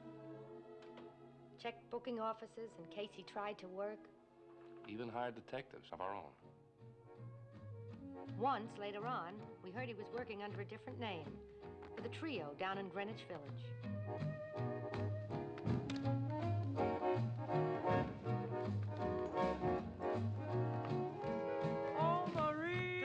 Speaker 12: Checked booking offices in case he tried to work.
Speaker 4: Even hired detectives of our own.
Speaker 12: Once, later on, we heard he was working under a different name with a trio down in Greenwich Village.
Speaker 8: Oh, Marie,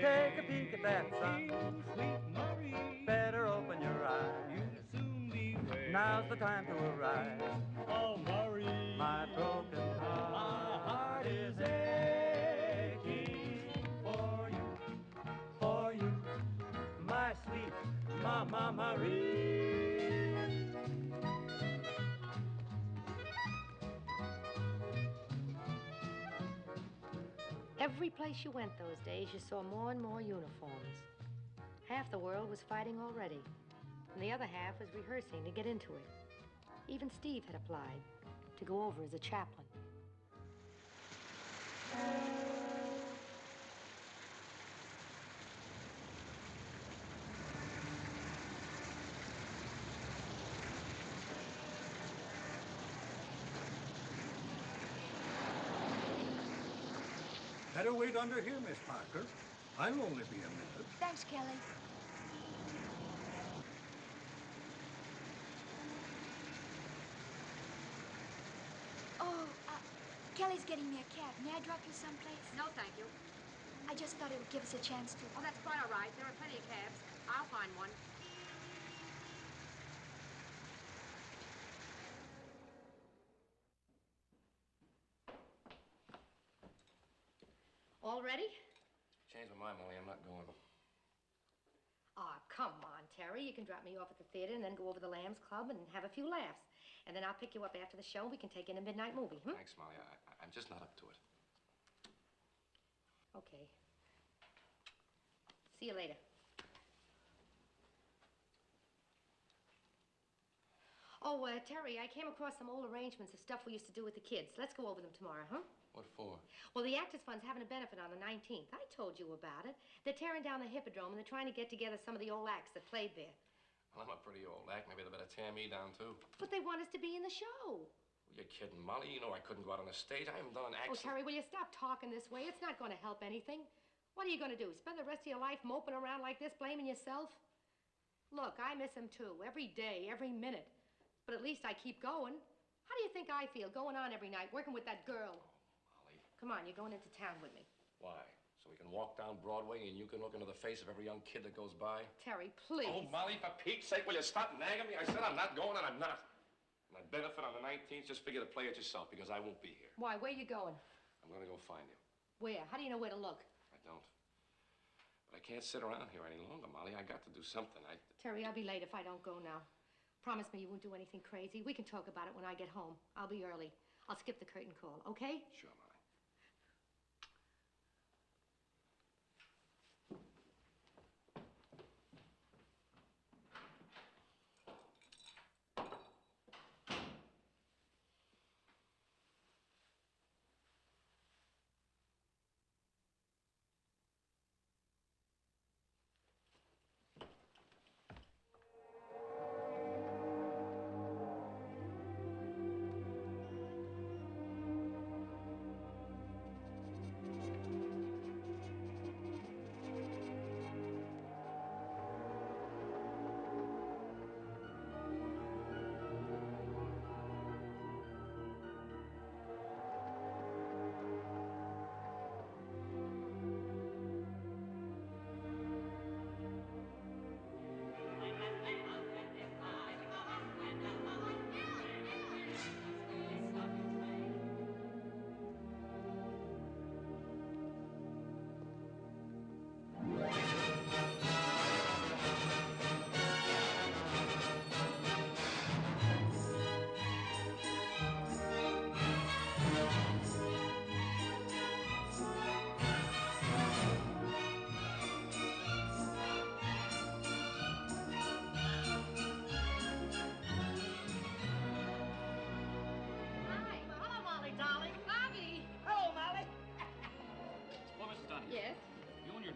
Speaker 8: take a peek at that sun. Sweet Marie, better open your eyes. You'll soon be where. Now's the time to arrive. Oh, Marie, my broken heart. My heart is aching for you, my sweet Mama Marie.
Speaker 12: Every place you went those days, you saw more and more uniforms. Half the world was fighting already, and the other half was rehearsing to get into it. Even Steve had applied to go over as a chaplain.
Speaker 23: Better wait under here, Miss Parker. I'll only be a minute.
Speaker 9: Thanks, Kelly. Oh, Kelly's getting me a cab. May I drop you someplace?
Speaker 12: No, thank you.
Speaker 9: I just thought it would give us a chance to...
Speaker 12: Oh, that's quite all right. There are plenty of cabs. I'll find one. All ready?
Speaker 4: Changed my mind, Molly. I'm not going.
Speaker 12: Aw, come on, Terry. You can drop me off at the theater and then go over to the Lambs Club and have a few laughs. And then I'll pick you up after the show and we can take in a midnight movie,
Speaker 4: Thanks, Molly. I'm just not up to it.
Speaker 12: Okay. See you later. Oh, Terry, I came across some old arrangements of stuff we used to do with the kids. Let's go over them tomorrow, huh?
Speaker 4: What for?
Speaker 12: Well, the Actors Fund's having a benefit on the 19th. I told you about it. They're tearing down the Hippodrome, and they're trying to get together some of the old acts that played there.
Speaker 4: Well, I'm a pretty old act. Maybe they better tear me down, too.
Speaker 12: But they want us to be in the show.
Speaker 4: You're kidding, Molly. You know I couldn't go out on the stage. I haven't done an act.
Speaker 12: Oh, Terry, will you stop talking this way? It's not going to help anything. What are you going to do? Spend the rest of your life moping around like this, blaming yourself? Look, I miss him too, every day, every minute. But at least I keep going. How do you think I feel, going on every night, working with that girl?
Speaker 4: Oh, Molly.
Speaker 12: Come on, you're going into town with me.
Speaker 4: Why? So we can walk down Broadway and you can look into the face of every young kid that goes by?
Speaker 12: Terry, please.
Speaker 4: Oh, Molly, for Pete's sake, will you stop nagging me? I said I'm not going and I'm not. And I benefit on the 19th, just figure to play it yourself because I won't be here.
Speaker 12: Why, where are you going?
Speaker 4: I'm going to go find you.
Speaker 12: Where? How do you know where to look?
Speaker 4: I don't. But I can't sit around here any longer, Molly. I got to do something.
Speaker 12: Terry, I'll be late if I don't go now. Promise me you won't do anything crazy. We can talk about it when I get home. I'll be early. I'll skip the curtain call, okay?
Speaker 4: Sure, Molly.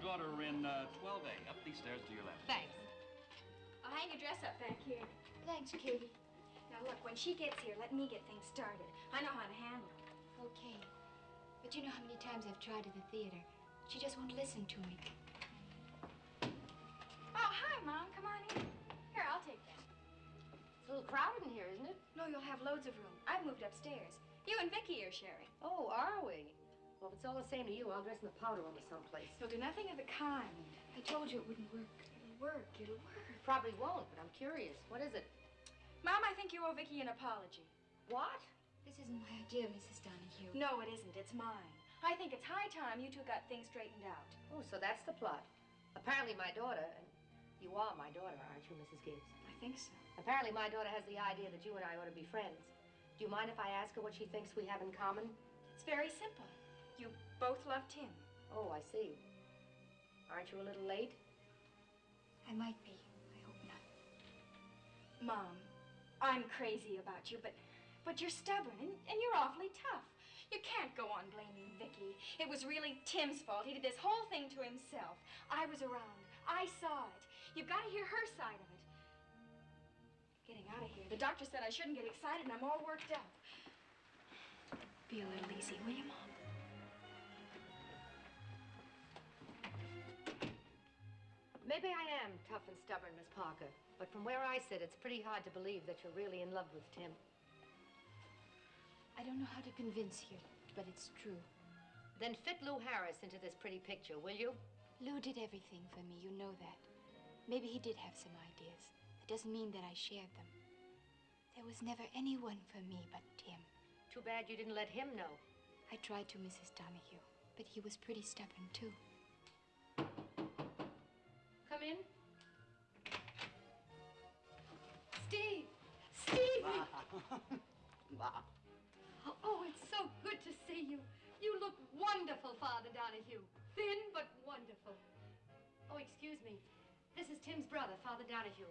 Speaker 6: Daughter in 12A, up these stairs to your left.
Speaker 12: Thanks.
Speaker 20: I'll hang your dress up back here. Thanks, Katie. Now, look, when she gets here, let me get things started. I know how to handle it.
Speaker 9: Okay. But you know how many times I've tried at the theater. She just won't listen to me.
Speaker 20: Oh, hi, Mom. Come on in. Here, I'll take that.
Speaker 12: It's a little crowded in here, isn't it?
Speaker 20: No, you'll have loads of room. I've moved upstairs. You and Vicky are sharing.
Speaker 12: Oh, are we? Well, if it's all the same to you, I'll dress in the powder room or someplace.
Speaker 20: You'll do nothing of the kind. I told you it wouldn't work. It'll work. It'll work.
Speaker 12: Probably won't, but I'm curious. What is it?
Speaker 20: Mom, I think you owe Vicky an apology.
Speaker 12: What?
Speaker 9: This isn't my idea, Mrs. Donahue.
Speaker 20: No, it isn't. It's mine. I think it's high time you two got things straightened out.
Speaker 12: Oh, so that's the plot. Apparently my daughter, and you are my daughter, aren't you, Mrs. Gibbs?
Speaker 20: I think so.
Speaker 12: Apparently my daughter has the idea that you and I ought to be friends. Do you mind if I ask her what she thinks we have in common?
Speaker 20: It's very simple. You both love Tim.
Speaker 12: Oh, I see. Aren't you a little late?
Speaker 9: I might be. I hope not.
Speaker 20: Mom, I'm crazy about you, but you're stubborn and you're awfully tough. You can't go on blaming Vicky. It was really Tim's fault. He did this whole thing to himself. I was around. I saw it. You've got to hear her side of it. Getting out of here. The doctor said I shouldn't get excited, and I'm all worked up. Be a little easy, will you, Mom?
Speaker 12: Maybe I am tough and stubborn, Miss Parker, but from where I sit, it's pretty hard to believe that you're really in love with Tim.
Speaker 9: I don't know how to convince you, but it's true.
Speaker 12: Then fit Lou Harris into this pretty picture, will you?
Speaker 9: Lou did everything for me, you know that. Maybe he did have some ideas. It doesn't mean that I shared them. There was never anyone for me but Tim.
Speaker 12: Too bad you didn't let him know.
Speaker 9: I tried to, Mrs. Donahue, but he was pretty stubborn, too.
Speaker 12: Come in. Steve! Stevie! Oh, it's so good to see you. You look wonderful, Father Donahue. Thin, but wonderful. Oh, excuse me. This is Tim's brother, Father Donahue.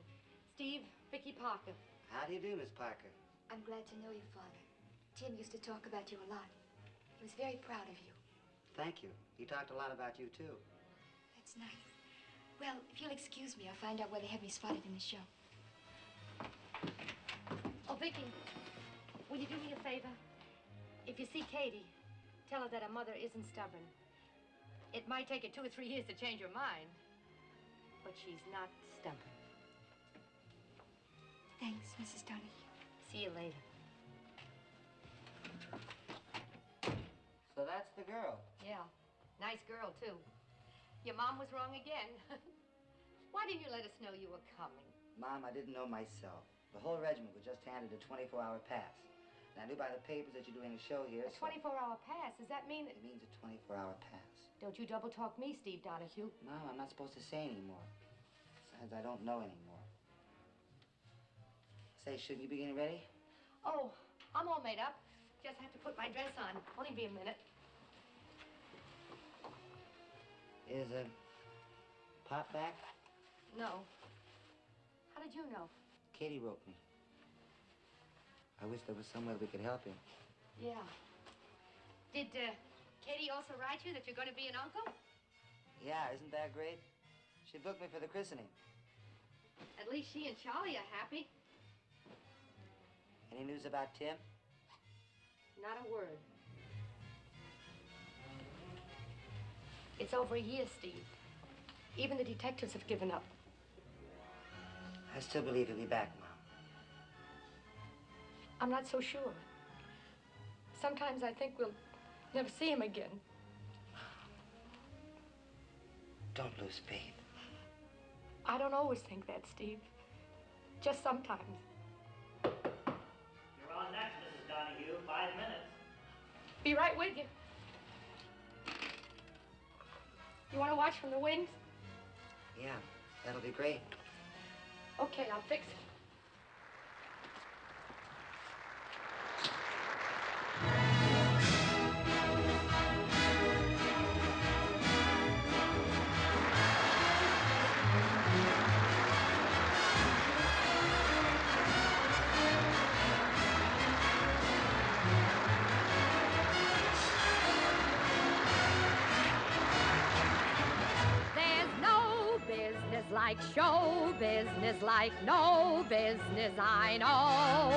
Speaker 12: Steve, Vicky Parker.
Speaker 13: How do you do, Miss Parker?
Speaker 9: I'm glad to know you, Father. Tim used to talk about you a lot. He was very proud of you.
Speaker 13: Thank you. He talked a lot about you, too.
Speaker 9: That's nice. Well, if you'll excuse me, I'll find out where they have me spotted in the show.
Speaker 12: Oh, Vicky, will you do me a favor? If you see Katie, tell her that her mother isn't stubborn. It might take her 2 or 3 years to change her mind, but she's not stubborn.
Speaker 9: Thanks, Mrs. Donahue.
Speaker 12: See you later.
Speaker 13: So that's the girl.
Speaker 12: Yeah, nice girl, too. Your mom was wrong again. Why didn't you let us know you were coming?
Speaker 13: Mom, I didn't know myself. The whole regiment was just handed a 24-hour pass. And I knew by the papers that you're doing a show here.
Speaker 12: A 24-hour pass? Does that mean that...
Speaker 13: It means a 24-hour pass.
Speaker 12: Don't you double-talk me, Steve Donahue.
Speaker 13: Mom, I'm not supposed to say anymore. Besides, I don't know anymore. Say, shouldn't you be getting ready?
Speaker 12: Oh, I'm all made up. Just have to put my dress on. Only be a minute.
Speaker 13: Is Pop back?
Speaker 12: No. How did you know?
Speaker 13: Katie wrote me. I wish there was some way we could help him.
Speaker 12: Yeah. Did Katie also write you that you're going to be an uncle?
Speaker 13: Yeah, isn't that great? She booked me for the christening.
Speaker 12: At least she and Charlie are happy.
Speaker 13: Any news about Tim?
Speaker 12: Not a word. It's over a year, Steve. Even the detectives have given up.
Speaker 13: I still believe he'll be back, Mom.
Speaker 12: I'm not so sure. Sometimes I think we'll never see him again.
Speaker 13: Don't lose faith.
Speaker 12: I don't always think that, Steve. Just sometimes.
Speaker 16: You're on next, Mrs. Donahue. 5 minutes.
Speaker 12: Be right with you. You want to watch from the wings?
Speaker 13: Yeah, that'll be great.
Speaker 12: Okay, I'll fix it.
Speaker 3: Like show business, like no business I know.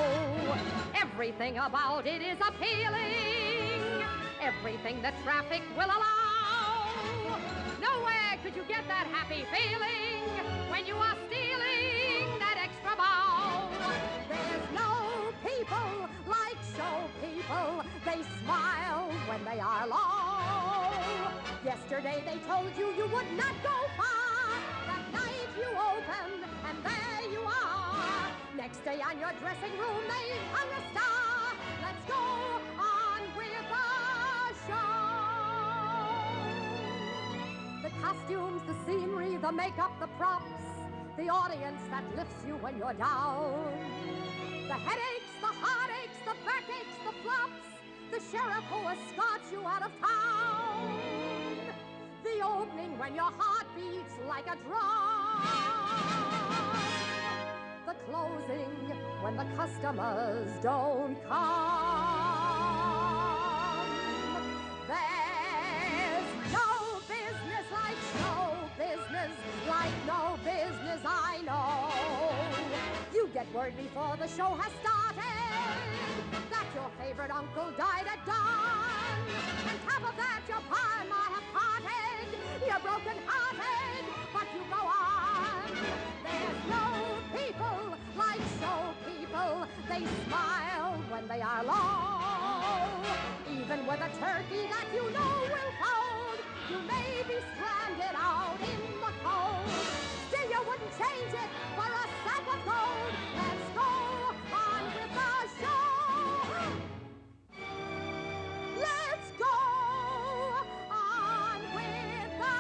Speaker 3: Everything about it is appealing, everything the traffic will allow. Nowhere could you get that happy feeling when you are stealing that extra bow. There's no people like show people, they smile when they are low. Yesterday they told you you would not go far. You open, and there you are. Next day on your dressing room, they hung a star. Let's go on with the show. The costumes, the scenery, the makeup, the props, the audience that lifts you when you're down. The headaches, the heartaches, the backaches, the flops, the sheriff who escorts you out of town. The opening when your heart beats like a drum. The closing when the customers don't come. There's no business like show business, like no business I know. You get word before the show has started that your favorite uncle died at dawn. On top of that, your pa and ma have parted. You're broken-hearted, but you go on. There's no people like show people. They smile when they are low. Even with a turkey that you know will fold, you may be stranded out in the cold. Still, you wouldn't change it for a sack of gold. Let's go on with the show. Let's go on with the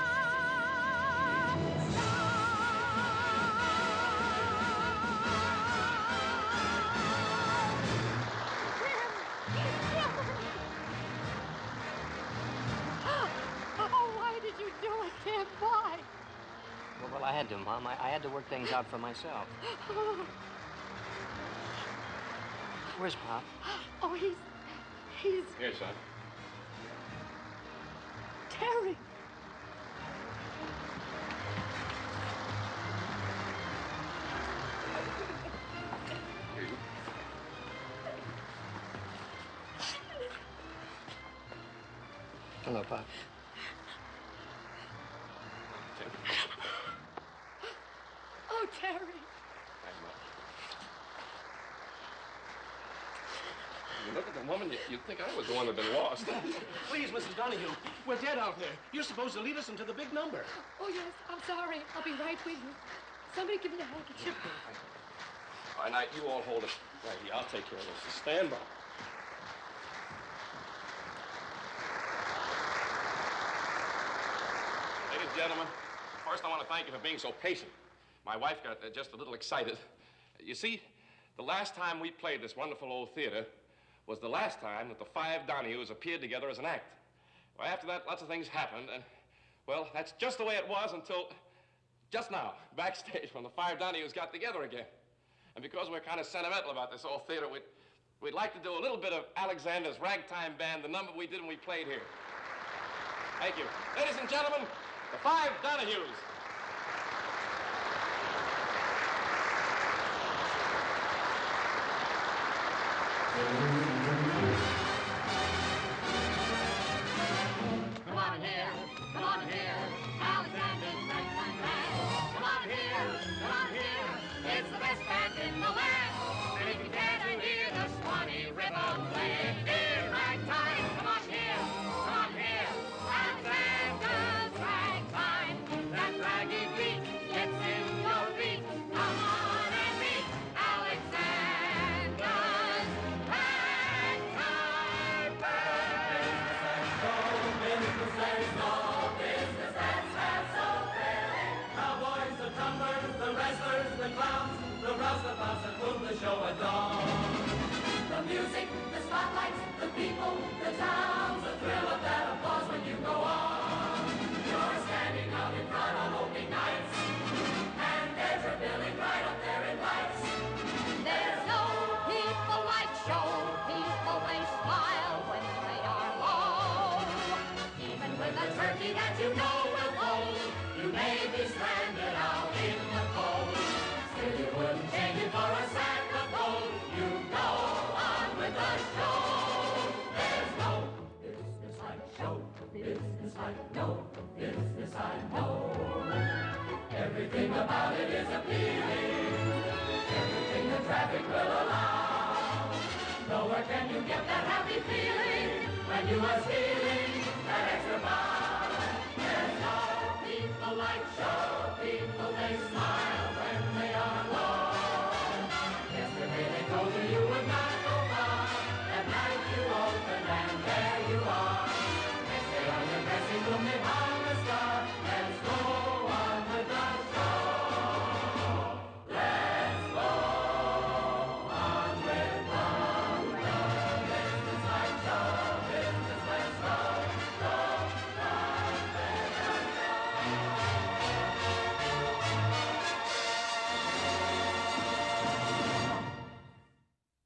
Speaker 12: Oh, why did you do it, Tim? Why?
Speaker 10: Well, I had to, Mom. I had to work things out for myself. Where's Pop?
Speaker 12: Oh, he's...
Speaker 4: Here, son.
Speaker 12: Terry.
Speaker 18: Hello, Pop.
Speaker 12: Oh, Terry.
Speaker 4: You look at the woman, you'd think I was the one that had been lost.
Speaker 7: Please, Mrs. Donahue, we're dead out there. You're supposed to lead us into the big number.
Speaker 12: Oh, yes, I'm sorry. I'll be right with you. Somebody give me a handkerchief.
Speaker 4: All right, now, you all hold it right here. I'll take care of this. Stand by. Ladies and gentlemen, first I want to thank you for being so patient. My wife got just a little excited. You see, the last time we played this wonderful old theater was the last time that the five Donahues appeared together as an act. Well, after that, lots of things happened, and, well, that's just the way it was until just now, backstage, when the five Donahues got together again. And because we're kind of sentimental about this old theater, we'd like to do a little bit of Alexander's Ragtime Band, the number we did when we played here. Thank you. Ladies and gentlemen, the five Donahues.
Speaker 1: Come on here, Alexander's Ragtime Band. Come on here, it's the best band in the land. And if you care to hear the Swanee River play, hear ragtime. Come on here, Alexander's Ragtime. That raggy beat gets in your feet. Come on and meet Alexander's Ragtime Band.
Speaker 19: Business that's so thrilling. Cowboys, the drummers, the wrestlers, the clowns, the roustabouts that move the show at dawn. The music, the spotlights, the people, the towns, the thrill of that applause when you go on. You're standing out in front on opening nights, and there's your billing right up there in lights.
Speaker 1: There's no people like show people, they smile when they are low. Even with a turkey that you know will fold, you may be stranded out in the cold. Still you wouldn't change it for a sack of gold. You go on with the show. There's no business like show business like no business I know. Everything about it is appealing. Everything the traffic will allow. Nowhere can you get that happy feeling when you are stealing